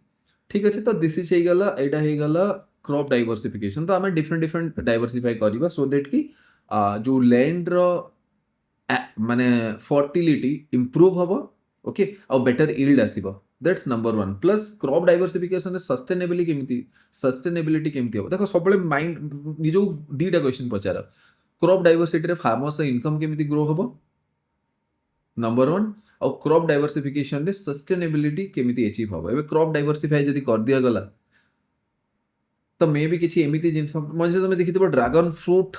ठीक अच्छे तो दिस इज गला एटा हो गला क्रॉप डाइवर्सिफिकेशन तो आम डिफरेंट डिफरेंट डाइवर्सिफाई करवा सो दैट कि जो लैंड रो माने फर्टिलिटी इंप्रूव हम ओके और बेटर इल्ड आसीबो that's number 1 plus crop diversification sustainability केमती हम देखो सब माइंड निजो दीटा क्वेश्चन पचार क्रॉप डाइवर्सिटी रे फार्मर्स इनकम केमती ग्रो हम नंबर 1 और क्रॉप डाइवर्सिफिकेशन रे सस्टेनेबिलिटी केमती अचीव हम एबे क्रॉप डाइवर्सिफाई जदी कर दिया गला तो मे भी किसी एमती जिन मझे तुम देखी ड्रैगन फ्रूट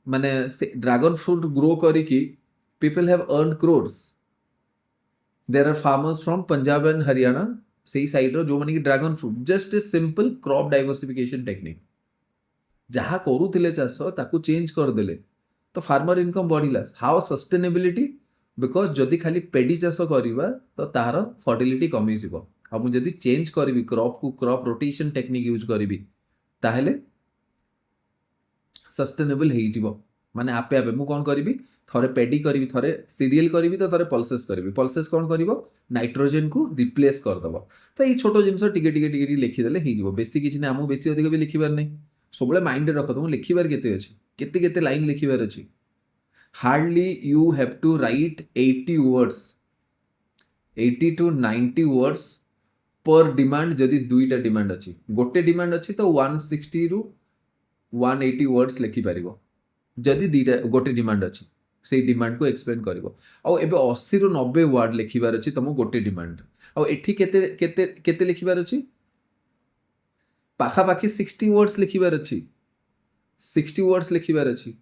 माने ड्रैगन फ्रूट ग्रो करिकी people have earn crores there are farmers from Punjab and Haryana से साइड रो जो माने कि dragon fruit just a simple crop diversification technique जहाँ करूले चाष ताकू चेंज कर देले तो फार्मर इनकम बढ़िला हाउ सस्टेनेबिलिटी बिकज जदि खाली पेडी चाष करवा तो तार फर्टिलिटी कमी जीव आ मुझे चेंज करी क्रॉप को क्रॉप रोटेशन टेक्निक यूज करी ताहले सस्टेनेबल हो माने आपे आपे मु कौन करी थरे पेडी करी थरे सीरियल करी तो थरे पल्सेस करी पल्सेस कौन कर नाइट्रोजेन को रिप्लेस करदेव तो ये छोट जिन टिके टिके टिके लिखिदेले हो बेसी किसी ना आमको बेसी अधिक भी लिखिबार नहीं सब माइंड रख तुम लिखिबार केते अछि केते केते लाइन लिखिबार अछि hardly you have to write 80 words 80 to 90 words पर डिमांड जदि दुईटा डिमांड अच्छी गोटे डिमांड अच्छी तो 160 ରୁ 180 वर्ड्स लिखिपर जदि दुईटा गोटे डिमांड अच्छी से डिमांड को एक्सप्लेन कर एबे 80 ରୁ 90 वर्ड लिखिबार अच्छी तुम गोटे डिमांड आ एठी केते केते केते लिखिबार अच्छी पाखापाखि 60 वर्ड्स लिखिबार अच्छी 60 वर्ड्स लिखिबार अच्छी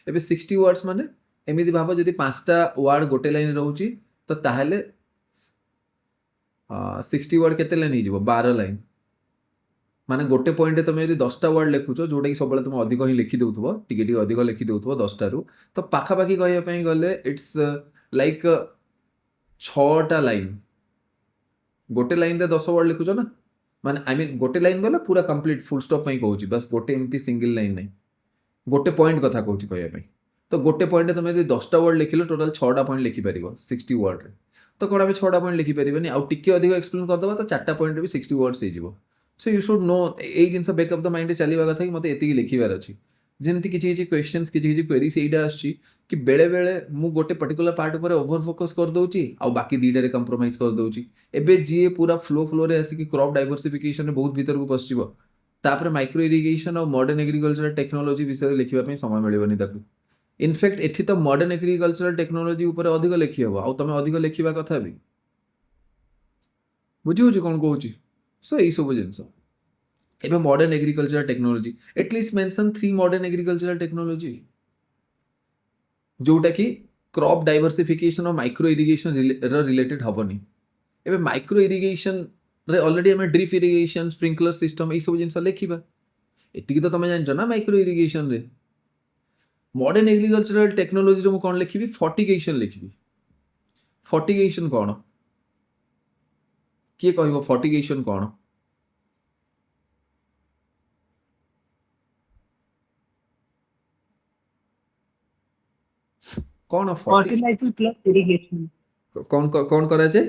एबे 60 वर्ड्स माने एमिति भाव जदि 5टा वर्ड गोटे लाइन रहउची तो ताहेले 60 वर्ड केते लाइन हिजिबो 12 लाइन माने गोटे पॉइंट तुम यदि 10टा वर्ड लिखुच जोटा कि सब तुम अधिक ही लिखि दउथबो टिके अधिक लिखि दउथबो 10टा रु तो पाखापाखि कहया पई गले इट्स लाइक 6टा लाइन गोटे लाइन रे 10 वर्ड लिखुच ना माने आई मीन गोटे लाइन गला पूरा कंप्लीट फुल स्टॉप पई कहूची बस गोटे एमती सिंगल लाइन नहीं गोटे पॉइंट कथा कहूची कहया पई तो गोटे पॉइंट तुम यदि 10टा वर्ड लिखिलो टोटल 6टा पॉइंट लिखि परिबो 60 वर्ड रे तो कोन आमे 6टा पॉइंट लिखि परिबनी आ टिके अधिक एक्सप्लेन कर दबा तो 4टा पॉइंट रे भी 60 वर्ड्स हे जिवो सो यू शुड नो ए जिनस बैक ऑफ द माइंड चलीबा कथा कि मते एतिकी लिखिबार अछि जेमति किछि किछि क्वेश्चंस किछि किछि क्वेरी सेटा आछि कि बेले बेले मु गोटे पर्टिकुलर पार्ट ऊपर ओवर फोकस कर दउची आ बाकी दीटा रे कंप्रोमाइज कर दउची एबे जी पूरा फ्लो रे आसी कि क्रॉप डाइवर्सिफिकेशन रे बहुत भीतर को पसचिबो तापर माइक्रो इरिगेशन और मॉडर्न एग्रीकल्चर टेक्नोलॉजी विषय लिखिबा पई समय मिलिबनी ताकू इनफैक्ट एठी तो मॉडर्न एग्रीकल्चर टेक्नोलॉजी ऊपर अधिक लिखि हबो आ तमे अधिक लिखिबा कथा भी बुझी होची कोन कहूची सो एई सब जिंस एबे modern agriculture technology at least mention 3 modern agriculture technology जोटा कि क्रॉप डाइवर्सिफिकेशन और माइक्रो इरिगेशन रिलेटेड हबनी एबे माइक्रो इरिगेशन रे ऑलरेडी हमें ड्रिप इरिगेशन स्प्रिंकलर सिस्टम ए सब जिंस लिखिबा एतिकी तो तमे जानछ ना माइक्रो इरिगेशन रे मॉडर्न एग्रीकल्चरल टेक्नोलॉजी रे मु कोन लिखिबी फर्टिगेशन कोन किए कहबो फर्टिगेशन कोन कोन fertilizer plus irrigation. कौन करा जाए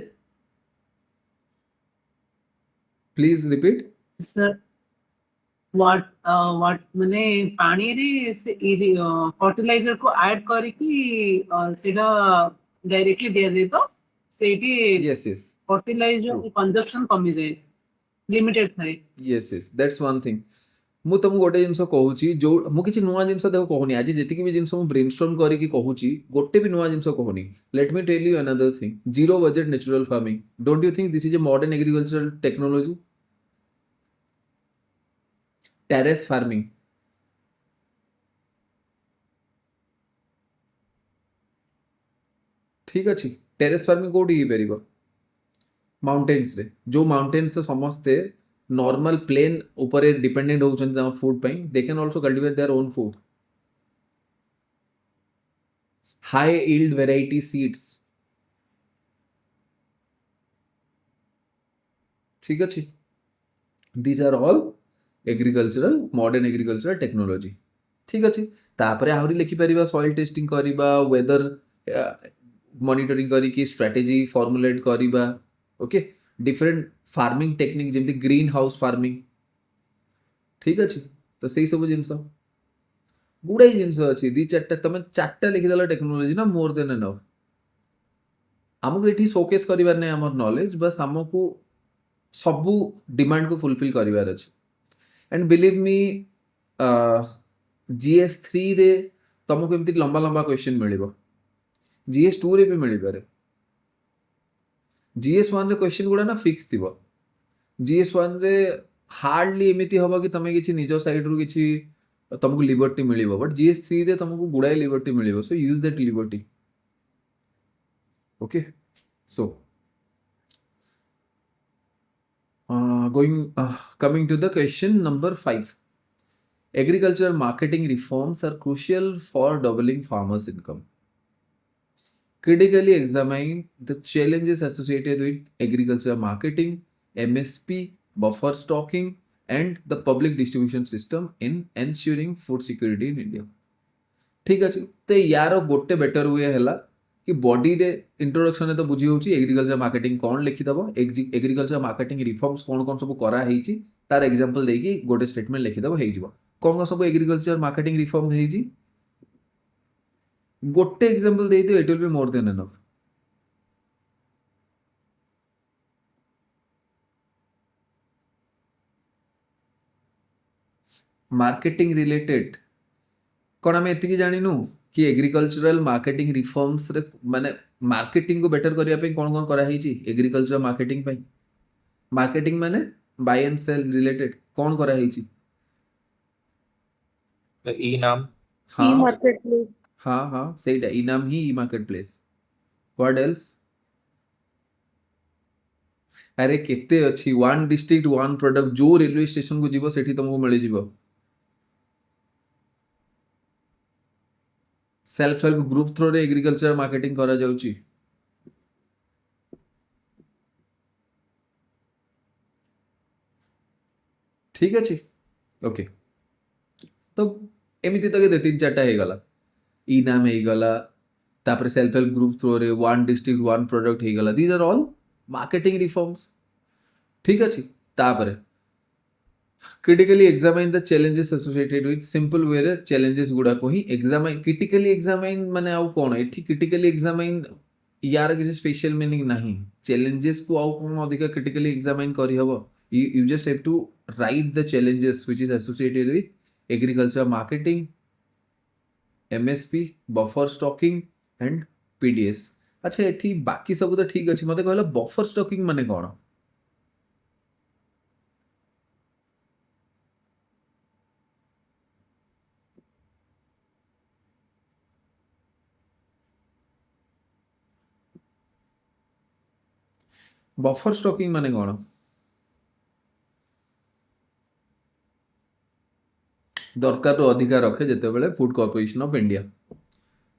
प्लीज रिपीट Sir, what माने पानी रे से फर्टिलाइजर को ऐड करके सेटा डायरेक्टली दिया जाए तो सेठी यस यस फर्टिलाइजर कंजप्शन कमी जाए लिमिटेड थाए yes yes that's one thing मु तुमको गोटे जिनस कहूची जो मु किछि नुवा जिनस देखो कहूनी आज जेतिकी भी जिनस मु ब्रेनस्टॉर्म करिकी कहूची गोटे भी नुवा जिनस कहूनी let me tell you another thing zero budget natural farming don't you think this is a modern agricultural technology terrace farming ठीक अच्छी टेरेस फार्मिंग कोठी ही परिबो माउंटेन्स रे जो माउंटेन्स से समस्ते नॉर्मल प्लेन ऊपर डिपेंडेंट होउछन फूड पई they can also cultivate their own food high yield variety seeds ठीक अच्छी these are all agricultural modern agricultural technology ठीक अच्छी तापरे आहुरी लिखि परिबा सॉइल टेस्टिंग करिबा वेदर मॉनिटरिंग करी की स्ट्रेटजी फॉर्मुलेट करिबा ओके डिफरेंट फार्मिंग टेक्निक जेमती ग्रीन हाउस फार्मिंग ठीक अच्छी तो सही सब जिनस गुड़ाई जिनस अच्छी दी चार्टा तुम चार्टा लिखिदेल टेक्नोलॉजी ना मोर देन एनफ आमको ये शोकेस करिबार नै हमर नॉलेज बस हमको सबू डिमांड को फुलफिल करिबार अछि एंड बिलीव मी GS3 रे तुमको एमती लंबा लंबा क्वेश्चन मिलिबो GS2 रे भी मिली पारे GS1 रे क्वेश्चन गुड़ा ना फिक्स थिबो GS1 रे हार्डली एमिति हबो कि तमे किछि निजो साइड रु किछि तुमको लिबर्टी मिलिबो बट GS3 रे तुमको गुड़ाई लिबर्टी मिलिबो so use that liberty okay so coming to the question number 5 agriculture marketing reforms are crucial for doubling farmers income critically examine the challenges associated with agriculture marketing MSP buffer stocking and the public distribution system in ensuring food security in India ठीक अछि ते यार गोटे better way हैला कि body रे introduction तो बुझी होची एग्रीकल्चर मार्केटिंग कोन लिखि दबो एग्रीकल्चर मार्केटिंग रिफॉर्म्स कोन सब करा हेची तार एग्जांपल देकी गोटे स्टेटमेंट लिखि दबो हेई जिवो कोन सब एग्रीकल्चर मार्केटिंग रिफॉर्म हेची गोटे एग्जांपल दे दियो it will be more than enough marketing related कौन आम एति जानिनु कि एग्रीकल्चरल मार्केटिंग रिफॉर्म्स रे माने मार्केटिंग को बेटर करिया पे कौन कौन करा हेची एग्रीकल्चर मार्केटिंग पे मार्केटिंग माने बाय एंड सेल रिलेटेड कौन करा हेची ई नाम हाँ मार्केट प्लेस हाँ हाँ ସେଇଟା ଇନାମ ହିଁ e market place what else ଆରେ କେତେ ଅଛି ୱାନ୍ ଡିଷ୍ଟ୍ରିକ୍ଟ ୱାନ୍ ପ୍ରଡକ୍ଟ ଯୋଉ ରେଲୱେ ଷ୍ଟେସନକୁ ଯିବ ସେଠି ତମକୁ ମିଳିଯିବ ସେଲ୍ଫ ହେଲ୍ପ ଗ୍ରୁପ ଥ୍ରୋରେ ଏଗ୍ରିକଲଚର ମାର୍କେଟିଂ କରାଯାଉଛି ଠିକ ଅଛି ଓକେ ତ ଏମିତି ତ କେତେ 3-4ଟା ହେଇଗଲା ଇ ନାମ ହେଇଗଲା ତାପରେ ସେଲ୍ଫ ହେଲ୍ପ ଗ୍ରୁପ ଥ୍ରୋରେ ୱାନ୍ ଡିଷ୍ଟ୍ରିକ୍ଟ ୱାନ୍ ପ୍ରଡକ୍ଟ ହେଇଗଲା these are all marketing reforms ଠିକ ଅଛି ତାପରେ critically examine the challenges associated with simple way ରେ challenges ଗୁଡାକୁ ହିଁ examine critically examine ମାନେ ଆଉ କଣ ଏଠି critically examine यार କିଛି special meaning ନାହିଁ challenges କୁ ଆଉ କଣ ଅଧିକା critically examine କରିହବ you just have to write the challenges which is associated with agriculture marketing MSP buffer stocking and PDS ଆଚ୍ଛା ଏଠି ବାକି ସବୁ ତ ଠିକ ଅଛି ମତେ କହିଲ buffer stocking ମାନେ କଣ बफर स्टॉकिंग माने कौन दरकार तो अधिकार रखे जिते बेले फूड कॉर्पोरेशन ऑफ इंडिया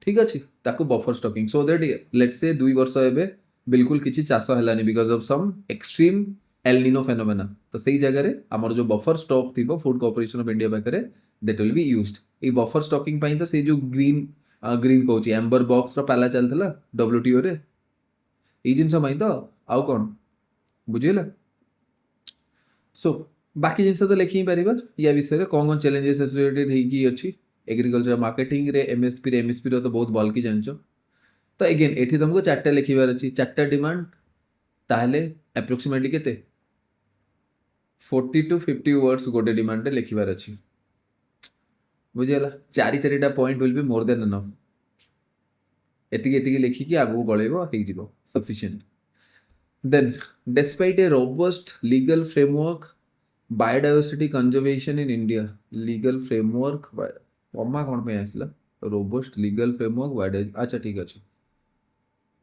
ठीक अच्छे ताको buffer stocking so that let's say 2 वर्ष एबे बिल्कुल किछि चाष हलानी because of some extreme El Nino phenomena तो सही जगह रे हमर जो बफर स्टॉक थिबो फूड कॉर्पोरेशन ऑफ इंडिया पाखरे that will be used a buffer stocking पई तो से जो ग्रीन ग्रीन कहूची एम्बर बॉक्स रो पाला चलथला डब्ल्यूटीओ रे ई जिंस पई तो आउ कोन बुझिला सो बाकी जिनस तो लिखी पारिबा या विषय कौन चैलेंजेस एसोसिएटेड हेकी अछि एग्रीकल्चर मार्केटिंग रे एमएसपी रो तो बहुत भल की जानचो तो अगेन एठी तुमको 4टा लिखिबार अछि 4टा डिमांड ताहले अप्रोक्सीमेटली केते 40 to 50 वर्ड्स गोटे डिमांड रे लिखिबार अछि बुझिला 4-4टा point will be more than enough एतिकी लिखि कि आगु बळेबो हेई जिवो sufficient Then, despite a robust legal framework, biodiversity conservation in India, legal framework, comma कौन पे आसला robust legal framework, अच्छा ठीक ଅଛି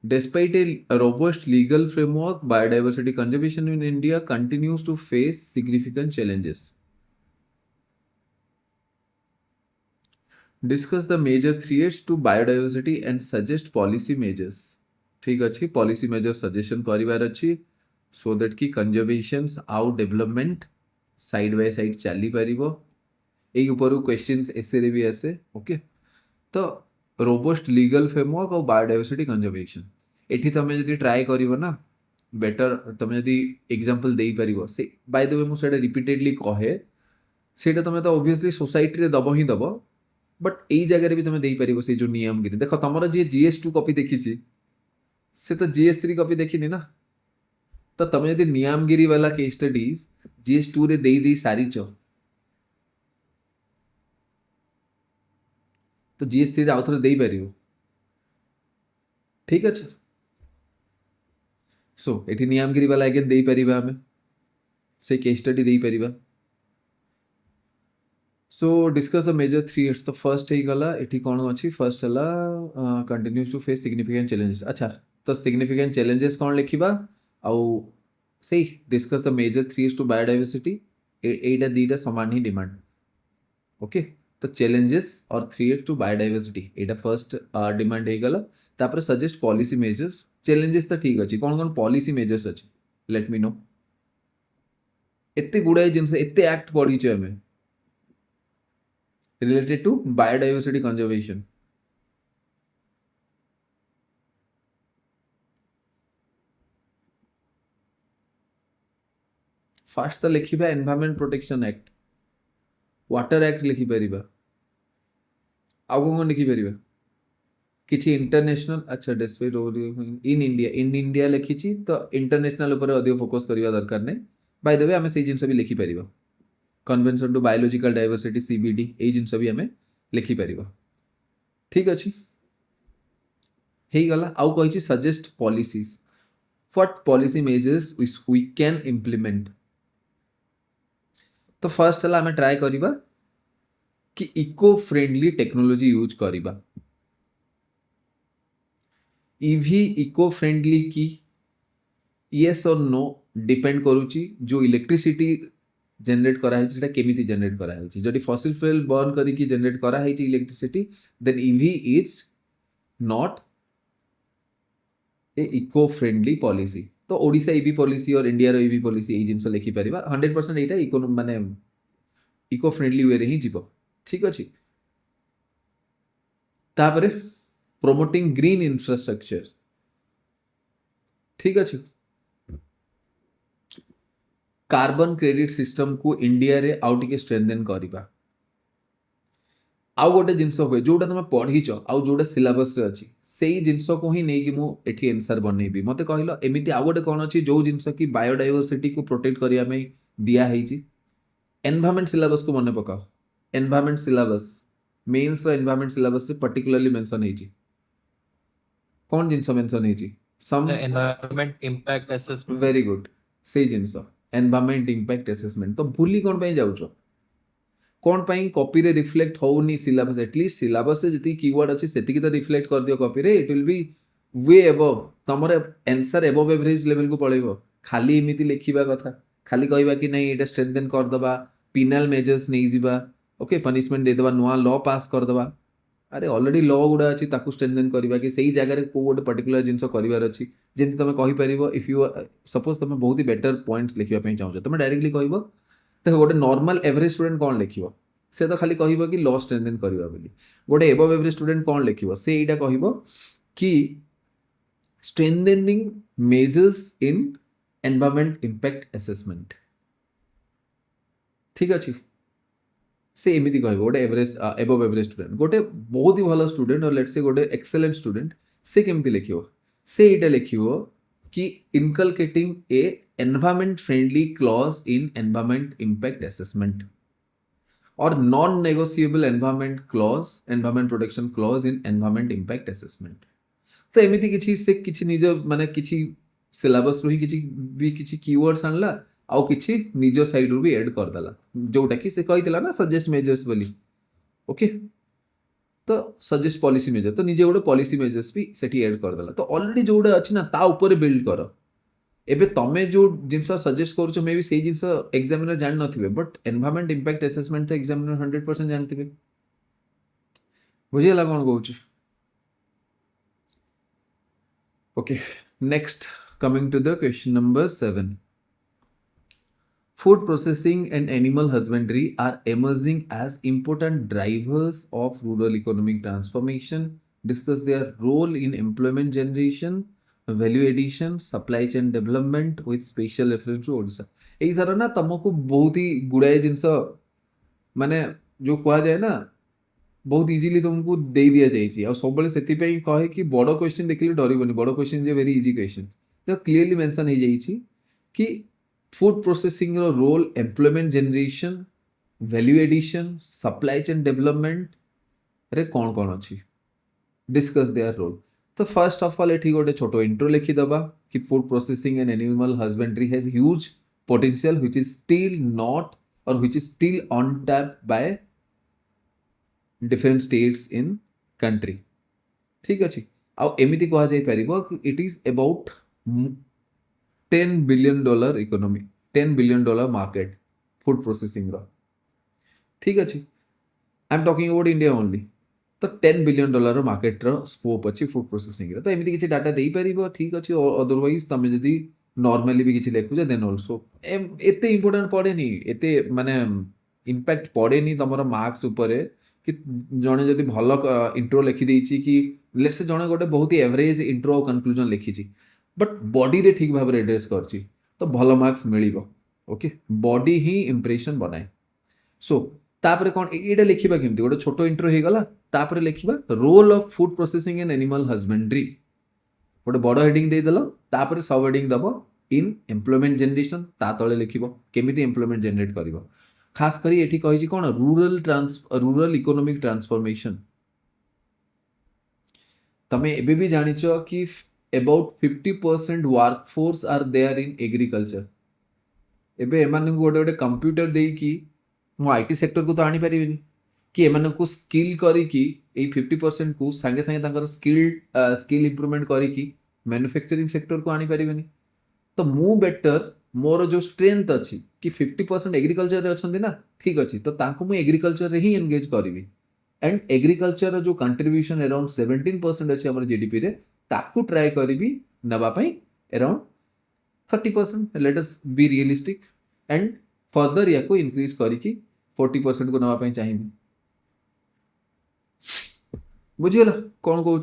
Despite a robust legal framework, biodiversity conservation in India continues to face significant challenges. Discuss the major threats to biodiversity and suggest policy measures. ठीक अच्छी policy major suggestion करिवार अच्छी so that कि conservations आउ development side by side चली पारिबो एई ऊपर questions एसे रे भी आसे ओके तो रोबस्ट लीगल फ्रेमवर्क और बायोडायवर्सिटी कंजर्वेशन एठी तमे जदी ट्राई करिवो ना बेटर तमे जदी एग्जांपल देई पारिबो से बाय द वे मु सेटा रिपीटेडली कहे सेटा तमे तो ऑब्वियसली सोसाइटी रे दबो ही दबो बट एई जगह रे भी तमे देई पारिबो से जो नियम गिरी देखो तमरो जे जीएस2 कॉपी देखिची से तो जीएस3 कॉपी देखिनी ना तो तमे यदि नियमगिरी वाला केस स्टडीज जीएस2 रे देई सारीच तो जीएस3 रे आउथरे देई परिबो ठीक अछि सो एठी नियमगिरी वाला अगेन देई परिबा हमें से केस स्टडी देई परिबा so discuss the major threats तो फर्स्ट ही गला एठी कोन अछि फर्स्ट हला continues to face significant challenges अच्छा तो सिग्निफिकेंट चैलेंजेस कौन लिखिबा आउ सही discuss the major threats to biodiversity एटा दीटा समान ही डिमांड ओके तो चैलेंजेस और थ्रेट टू बायोडायवर्सिटी एटा फर्स्ट डिमांड हे गला तापर सजेस्ट पॉलिसी मेजर्स चैलेंजेस तो ठीक अछि कौन पॉलिसी मेजर्स अछि लेट मी नो एते गुडाय जिनसे एते एक्ट पढी छ हमें related to biodiversity conservation first तो लिखिबा environment protection act water act लिखि परिबा आगो कोन लिखि परिबा किछि इंटरनेशनल अच्छा डिस्प्ले इन इंडिया लिखिछि तो इंटरनेशनल ऊपर अधिक फोकस करिवा दरकार नै बाय द वे हमें से जिंस भी लिखि परिबा convention to biological diversity CBD ए जिनस भी हमें लिखि परिबा ठीक अछि हे गला आउ कहिछि suggest policies what policy measures we can implement तो फर्स्ट हला हमें ट्राई करिबा कि इको फ्रेंडली टेक्नोलॉजी यूज करिबा इवी इको फ्रेंडली की येस और नो डिपेंड करूची जो इलेक्ट्रिसिटी जनरेट करा है सेटा केमिति जनरेट करा है जदि फॉसिल फ्यूल बर्न करिकी जनरेट करा है electricity then EV is not a eco friendly policy तो ओडिशा ईवी पॉलिसी और इंडिया रो ईवी पॉलिसी एई जिंस लिखि परिबा 100% एटा इकोनॉमी माने इको फ्रेंडली वे रे ही जीवो ठीक अछि तापरे प्रमोटिंग ग्रीन इंफ्रास्ट्रक्चर ठीक अछि कार्बन क्रेडिट सिस्टम को इंडिया रे आउ टिके स्ट्रेंथन करिबा आउ गोटे जिनस हुए जोटा तुम पढ़ीच आउ जोटा सिलेबस रे अच्छी से जिनस को ही नहीं कि मु एठी आंसर बनैबी मते कहलो एमिति आउ गोटे कोन अछि जो जिनस की बायोडायवर्सिटी को प्रोटेक्ट करिया में दिया हेची एनवायरनमेंट सिलेबस को मने पकाओ एनवायरनमेंट सिलेबस मेंस रो एनवायरनमेंट सिलेबस से पर्टिकुलरली मेंशन हेची कोन जिनस मेंशन हेची सम The environment impact assessment. Very good से जिनस एनवायरनमेंट इंपैक्ट असेसमेंट तो भूली कोन पे जाउछो कौन पाई कॉपी रे रिफ्लेक्ट होउनी सिलेबस एटलीस्ट सिलेबस से जति कीवर्ड अछि सेति की तो रिफ्लेक्ट कर दियो कॉपी रे it will be way above तमरे आंसर अबव एवरेज लेवल को पळेबो खाली एमिति लिखिबा कथा खाली कहबा कि नहीं एटा स्ट्रेंथन कर दबा पिनल मेजर्स नहीं जिबा ओके पनिशमेंट दे दबा नुआ लॉ पास कर दबा अरे ऑलरेडी लॉ गुडा अछि ताकू स्ट्रेंथन करबा कि सही जगह रे को गोटे पर्टिकुलर जिंस करिवार अछि जेंति तमे कहि परिबो इफ यू सपोज तमे बहुत ही बेटर पॉइंट्स लिखिबा पई चाहौ तमे डायरेक्टली कहबो तो गोटे नॉर्मल एवरेज स्टूडेंट कौन लिखिबो से तो खाली कहबो कि लॉ स्ट्रेंथन करबा बोली गोटे एबव एवरेज स्टूडेंट कौन लिखिबो से एटा कहबो कि strengthening measures in environment impact assessment ठीक अछि से एमिति कहबो गोटे एवरेज एबव एवरेज स्टूडेंट गोटे बहुत ही भलो स्टूडेंट और लेट्स से गोटे एक्सीलेंट स्टूडेंट से केमिति लिखिबो से एटा लिखिबो कि inculcating a environment friendly clause in environment impact assessment और non negotiable environment clause environment protection clause in environment impact assessment तो एमिति किछि से किछि निज माने किछि सिलेबस रही किछि कीवर्ड्स आनला आउ किछि निज साइड रू भी ऐड कर दला जोटा कि से कहितला ना सजेस्ट मेजर्स बोली ओके तो सजेस्ट पॉलिसी मेजर तो निजे गोटे पॉलिसी मेजर्स भी सेठी ऐड कर दला तो ऑलरेडी जोटा अछि ना ता ऊपर बिल्ड करो एबे तमे जो जिनस सजेस्ट करूछ मे भी सेही जिनस एग्जामिनर जान नथिबे बट एनवायरनमेंट इंपैक्ट असेसमेंट तो एग्जामिनर 100% जानथिबे बुझियला कोन कहूछ okay next coming to the question number 7 food processing and animal husbandry are emerging as important drivers of rural economic transformation discuss their role in employment generation value addition supply chain development with special reference to Odisha एई थर ना तुमको बहुत ही गुड़ाए जिनस माने जो कहा जाए ना बहुत इजीली तुमको दे दिया जाइए और सब बेले सेति पई कहे कि बड़ क्वेश्चन देखले डरिबनी बड़ क्वेश्चन जे वेरी इजी क्वेश्चन तो क्लियरली मेंशन हो जाइए कि फूड प्रोसेसिंग रो role employment generation value addition supply chain development रे कौन कौन अच्छी डिस्कस देयर रोल तो फर्स्ट ऑफ ऑल एठी गोटे छोटो इंट्रो लिखि दबा कि food processing and animal husbandry has huge potential which is still not or which is still untapped by different states in country ठीक अछि आ एमिति कहा जाय परिबो कि it is about $10 billion economy $10 billion market food processing रो ठीक अछि I am talking about India only तो $10 billion मार्केट रो स्कोप अछि फूड प्रोसेसिंग रो तो एमिति किछि डाटा देई परिबो ठीक अछि और अदरवाइज तमे जदी नॉर्मली भी किछि लेखु देन आल्सो एते इंपोर्टेंट पड़े नी एते माने इंपैक्ट पड़े नी तमरो मार्क्स ऊपर कि जणे जदी भलो इंट्रो लिखि देइछि कि लेट्स से जणे गोटे बहुत ही एवरेज इंट्रो कंक्लूजन लिखिछि बट बॉडी रे ठीक भाव एड्रेस करछि तो भलो मार्क्स मिलिबो ओके बॉडी ही इंप्रेशन बनाए सो तापरे कोन एटा लिखिबा केमती गोटे छोटो इंट्रो हे गला तापरे लिखिबा role of food processing and animal husbandry गोटे बड़ हेडिंग दे देलो तापरे सब हेडिंग दबो इन एम्प्लॉयमेंट जनरेशन ता तळे लिखिबो केमिति एम्प्लॉयमेंट जनरेट करिवो खास करी एठी कहिछि कोन रूरल इकोनॉमिक ट्रांसफॉर्मेशन तमे एबे भी जानिचो कि about 50% workforce are there in agriculture एबे एमान गोटे गोटे कंप्यूटर देई कि मो आईटी सेक्टर को तो आनी परिबिनी कि एମାନଙ୍କୁ ସ୍କିଲ୍ କରିକି ଏଇ 50% କୁ ସାଙ୍ଗେ ସାଙ୍ଗେ ତାଙ୍କର ସ୍କିଲ୍ ଇମ୍ପ୍ରୁଭମେଣ୍ଟ କରିକି ମ୍ୟାନୁଫ୍ୟାକ୍ଚରିଂ ସେକ୍ଟରକୁ ଆଣିପାରିବେନି। ତ ମୁଁ ବେଟର ମୋର ଯେଉଁ ଷ୍ଟ୍ରେନ୍ଥ ଅଛି କି 50% ଏଗ୍ରିକଲଚରରେ ଅଛନ୍ତି ନା, ଠିକ୍ ଅଛି, ତ ତାଙ୍କୁ ମୁଁ ଏଗ୍ରିକଲଚରରେ ହିଁ ଏନଗେଜ୍ କରିବି। एंड एग्रीकल्चर जो कंट्रीब्यूशन अराउंड 17% अच्छे हमारे जीडीपी रे ताकू ट्राई करी नवा around 30%। Let us be realistic and further या को इंक्रीज करी 40% को नवा चाहिए। बुझीगला कौन कहूँ?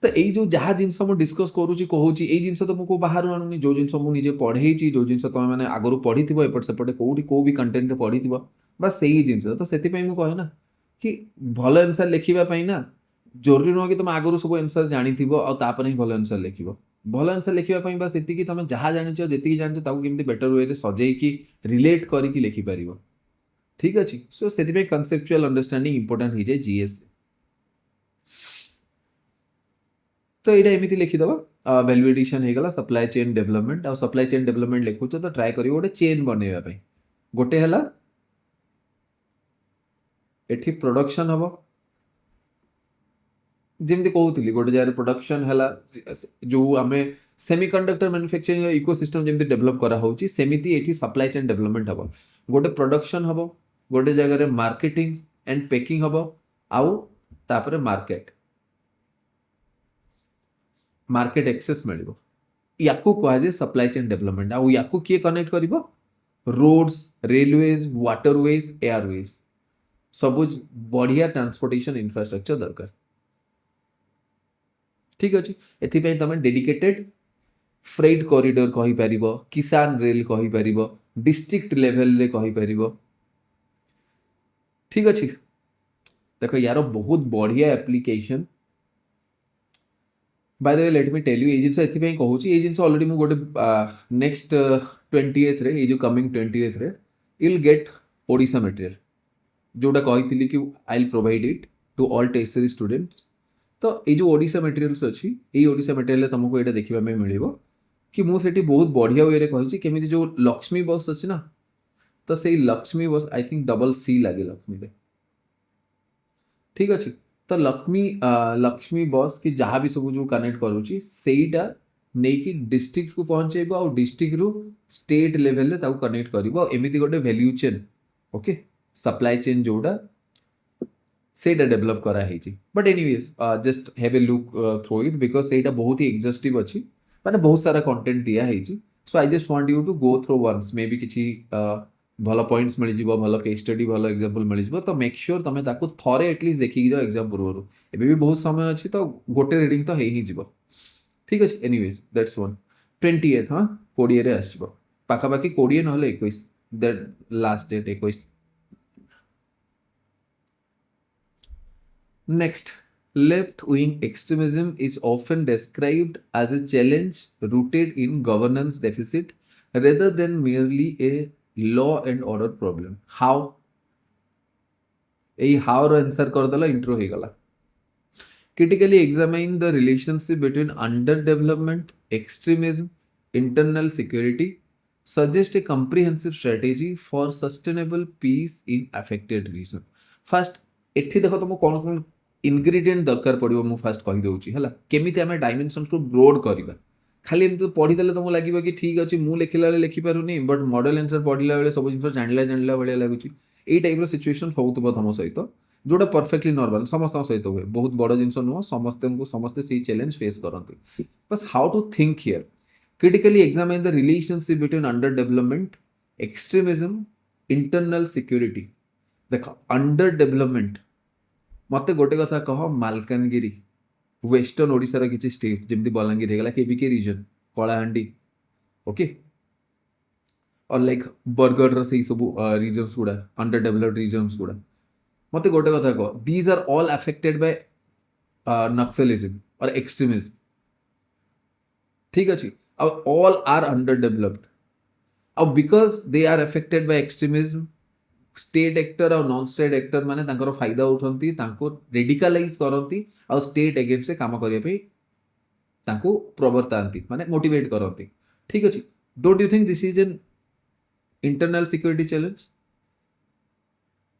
तो यही जो जहाँ जिनस मुझे डिस्कस करुँची कहूँ यही जिनस तो मुझे बाहर आणुनी, जो जिनस मुझे पढ़े जो जिनस तुम मैंने आगु पढ़ी एपट सेपटे कौटी कौ भी कंटेंट पढ़ी बस से ही जिनस। तो से कहे ना कि भल आंसर लिखापी ना जरूरी नुह कि तुम आगुरी सब आंसर जानी ही भल आंसर लिख। भल आंसर लिखापी बस ये तुम जहाँ जाच जी जान कमी बेटर वे सजेकी रिलेट करके लिखिपार। ठीक अच्छे। सो से कनसेप्चुअल अंडरस्टैंडिंग इंपोर्टेंट हो जाए जीएस। तो यहाँ एमती लिखिदबा वैल्यू एडिशन हो गला सप्लाई चेन डेवलपमेंट। आ सप्लाई चेन डेवलपमेंट लिखुच तो ट्राए कर गोटे चेन बनवाई। गोटे है एठी प्रोडक्शन हम जमी कहूली गोटे जगह प्रोडक्शन है जो आम सेमीकंडक्टर मैन्युफैक्चरिंग इकोसिस्टम जमी डेवलप कराऊँगी सेमती ये सप्लाई चेन डेवलपमेंट हम। गोटे प्रोडक्शन हम, गोटे जगह मार्केटिंग एंड पैकिंग हम, आउ तापर मार्केट एक्सेस मिल या कहुए सप्लाई चेन डेवलपमेंट। आउ या किए कनेक्ट कर रोड्स, रेलवेज, वाटरवेज, एयरवेज सब बढ़िया ट्रांसपोर्टेशन इंफ्रास्ट्रक्चर दरकार। ठीक अच्छे। एथिपाई तुम डेडिकेटेड फ्रेट कॉरिडोर कहि परिबो, किसान रेल कहि परिबो, डिस्ट्रिक्ट लेवल रे कहि परिबो। ठीक अच्छे। देखो यार बहुत बढ़िया application. By the way let me tell you ये जिनस एथिपाई कहूची ये जिनस ऑलरेडी मु गोटे नेक्स्ट 20th रे ये जो कमिंग 20th रे विल गेट ओडिशा मटेरियल जोटा कही कि I will provide it to all textery students. तो ये जो ओडिशा मटेरियल्स अच्छी ये ओडिशा मटेरियल तुमको ये देखा मिल कि मुझे बहुत बढ़िया वे कही केमी जो लक्ष्मी बस अच्छी ना, तो से लक्ष्मी बस आई थिंक डबल सी लगे लक्ष्मी रे। ठीक अच्छे। तो लक्ष्मी बस कि जहाँ भी सब जो कनेक्ट करुँची सेटा नहीं कि डिस्ट्रिक्ट को पहुँचे और डिस्ट्रिक्ट रु स्टेट लेवल रे ताऊ कनेक्ट करिवो एमिति गोटे value chain. Okay supply chain जोड़ा सेटा डेवलप करा है। But anyways just have a look through it because सेटा बहुत ही एग्जॉस्टिव अच्छी माने बहुत सारा कंटेंट दिया है। So I just want you to go through once maybe किसी भल पॉइंट्स मिल जाव, भल केस स्टडी, भल एग्जांपल मिल जाव। तो मेक श्योर तुम ताको थरे एटलिस्ट देखिक जाओ एग्जाम पूर्व। एबे भी बहुत समय अच्छी तो गोटे रीडिंग तो है ही जीव। ठीक अच्छे। एनीवेज दैट्स वन 20th हाँ 20 रे आसो पाखापाखि 20 ना 21 that last date 21। Next, left-wing extremism is often described as a challenge rooted in governance deficit rather than merely a law and order problem. How? यही how रो आंसर कर दला intro हो गला। Critically examine the relationship between underdevelopment, extremism, internal security, suggest a comprehensive strategy for sustainable peace in affected region. First, एठी देखो तुमको कौन कौन इनग्रेडिएंट दरकार पड़ो मु फास्ट कहि दउची हला केमिति हमें डायमेंशन को ब्रॉड करबा। खाली एमति पढ़ी देले तुमको लागिबो कि ठीक अछि मु लिखिला बेले लिखि पारुनी बट मॉडल आंसर पढ़िला बेले सब जिंस जानला बेले लागुची। एई टाइप रो सिचुएशन होउतबो तुम सहित जोटा परफेक्टली नॉर्मल समस्त सहित हुए बहुत बड़ जिंस नुह समस्ते से चैलेंज फेस करते। बस how to think here critically examine the relationship between under development, extremism, internal security. देख अंडर डेवलपमेंट मत गोटे कथा कह मालकानगिरी वेस्टर्न ओडिशार किसी स्टेट जमी बलांगीर होगा केबिके रीजन कलाहांडी ओके और लाइक बरगढ़ से सब रीजन्स गुड़ा अंडर डेवलप्ड रीजन्स गुड़ा मत गोटे कथा कह these are all affected by Naxalism और एक्सट्रीमिज्म। ठीक अच्छे। अब ऑल आर अंडर डेवलप्ड अब because they are affected by extremism state actor और नॉन स्टेट एक्टर माने तांकर फायदा उठंती तांको रेडिकलाइज करंती और स्टेट अगेंस्ट से काम करिया पे तांको प्रवर्तांती माने मोटिवेट करंती। ठीक अछि। Don't you think this is an internal security challenge?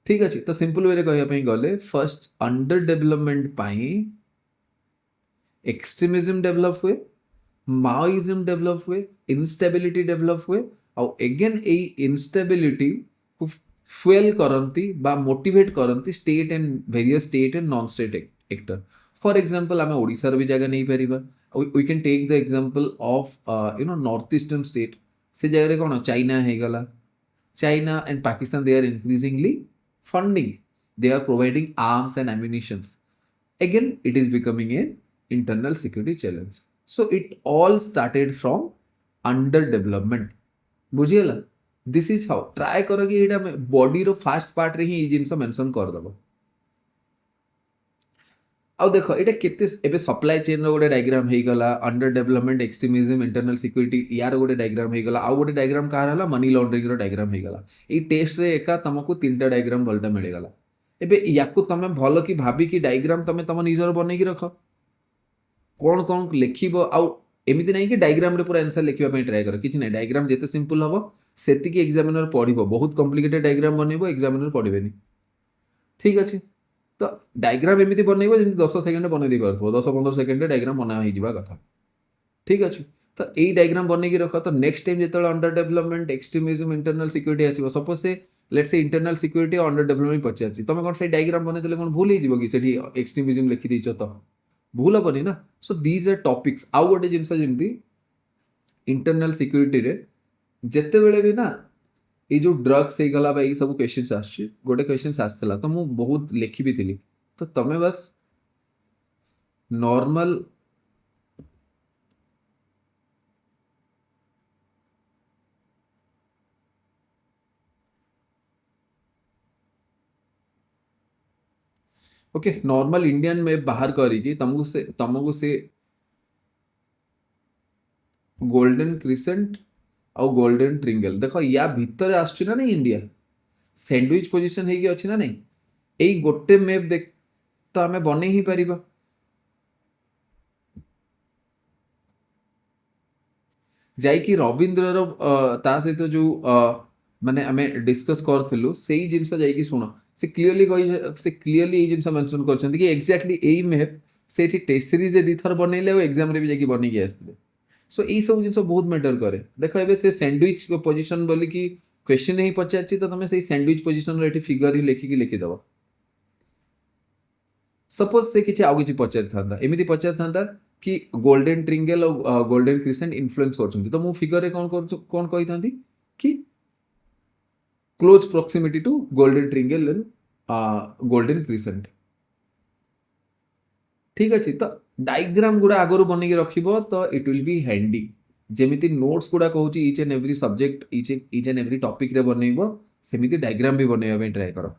ठीक अच्छे तो सिंपल वे कहवाई गले फर्स्ट अंडर डेवलपमेंट पाई एक्सट्रीमिज्म डेवलप हुए माओइज्म डेवलप हुए इनस्टेबिलिटी डेवलप हुए ଆଉ ଏଗେନ୍ ଏଇ ଇନଷ୍ଟେବିଲିଟି କୁ ଫୁଏଲ୍ କରନ୍ତି ବା ମୋଟିଭେଟ୍ କରନ୍ତି state and various state and non state actor for example ଆମେ ଓଡ଼ିଶାର ବି ଜାଗା ନେଇପାରିବା we can take the example of north eastern state से जगह कौन चाइना ହେଇଗଲା China and Pakistan they are increasingly funding they are providing arms and ammunitions again it is becoming an internal security challenge so it all started from under development बुझीगला this is how try कर कि एटा body रो fast part रे ही ई जिंस mention कर दबो आउ देखो एटा केते एबे सप्लाई चेन रो गोटे डायग्राम हे गला under development extremism internal security यार गोटे डायग्राम हे गला आउ गोटे डायग्राम का हला मनी लॉन्ड्रिंग रो डायग्राम हे गला ई टेस्ट रे एका तुमको तीनटा डायग्राम भलटा मिले गला एबे याकू तमे भलो कि भाबी कि डायग्राम तमे तम निजर बनै कि रखो कोन कोन लिखिबो आउ एमिति नहीं कि डायग्राम रे पूरा आंसर लिखिबा पई ट्राई करो किछि नहीं डायग्राम जेते सिंपल हबो सेति कि एग्जामिनर पढिबो बहुत कॉम्प्लिकेटेड डायग्राम बनेबो एग्जामिनर पढिबेनी ठीक अछि तो डायग्राम एमिति बनेबो जेमि 10 सेकंड बनै दी परथो 10-15 सेकंड रे डायग्राम बना होई जिबा कथा ठीक अछि तो एई डायग्राम बनै कि रखो तो नेक्स्ट टाइम जेतल under development extremism internal security आसीबो suppose say let's say internal security under development पचाछि तमे कोन से डायग्राम बनै देले कोन भूल ही जिवो कि सेठी एक्सट्रीमिज्म लिखि दिछो तो भूल हेनी ना सो दीज आर टॉपिक्स आउ गोटे जिनस जमी इंटरनल सिक्योरिटी रे जेते बेले भी ना ये जो ड्रग्स हो गला ये सब क्वेश्चंस आछी गोटे क्वेश्चंस आसला तो मु बहुत लिखी भी थी तो तमे बस नॉर्मल ओके नॉर्मल इंडियन में बाहर करी तुमको से गोल्डन क्रिसेंट और गोल्डन ट्रिंगल देखो या भीतर आसुची ना नहीं इंडिया सैंडविच पोजीशन है कि अच्छी ना नहीं यही गोटे मैप देख तो आम बने ही पारिबा जाइकी रविंद्र ता सहित जो माने आमे डिस्कस करथिलु सेही जिंस जाइकी सुनो से क्लीयरली ये जिनस मेंशन करछन्ती कि एग्जैक्टली एई मैप सेठी टेस्ट सीरीज दी थर बनेले और एग्जाम रे भी जाकी बनी के आस्ते सो एई सब जिनस बहुत मैटर करे देखो एबे से सैंडविच को पोजीशन बोली कि क्वेश्चन ही पचाछि तो तमे सेही सैंडविच पोजीशन रे एठी फिगर ही लेखि दबो सपोज से किछि आउ किछि पचारि थांदा एमिति पचारि थांदा कि गोल्डन ट्रिंगल और गोल्डन क्रिसेंट इन्फ्लुएंस करछन्ती तो मु फिगर रे कोन कहि थांदी कि close proximity to golden triangle and golden crescent ठीक अच्छे तो डायग्राम गुड़ा आगु बन रखिबो तो इट विल बी हैंडी जेमिति नोट्स गुड़ा कहूँ each and every subject each and every topic रे बनइबो सेमिति डायग्राम भी बनइबा ट्राई करो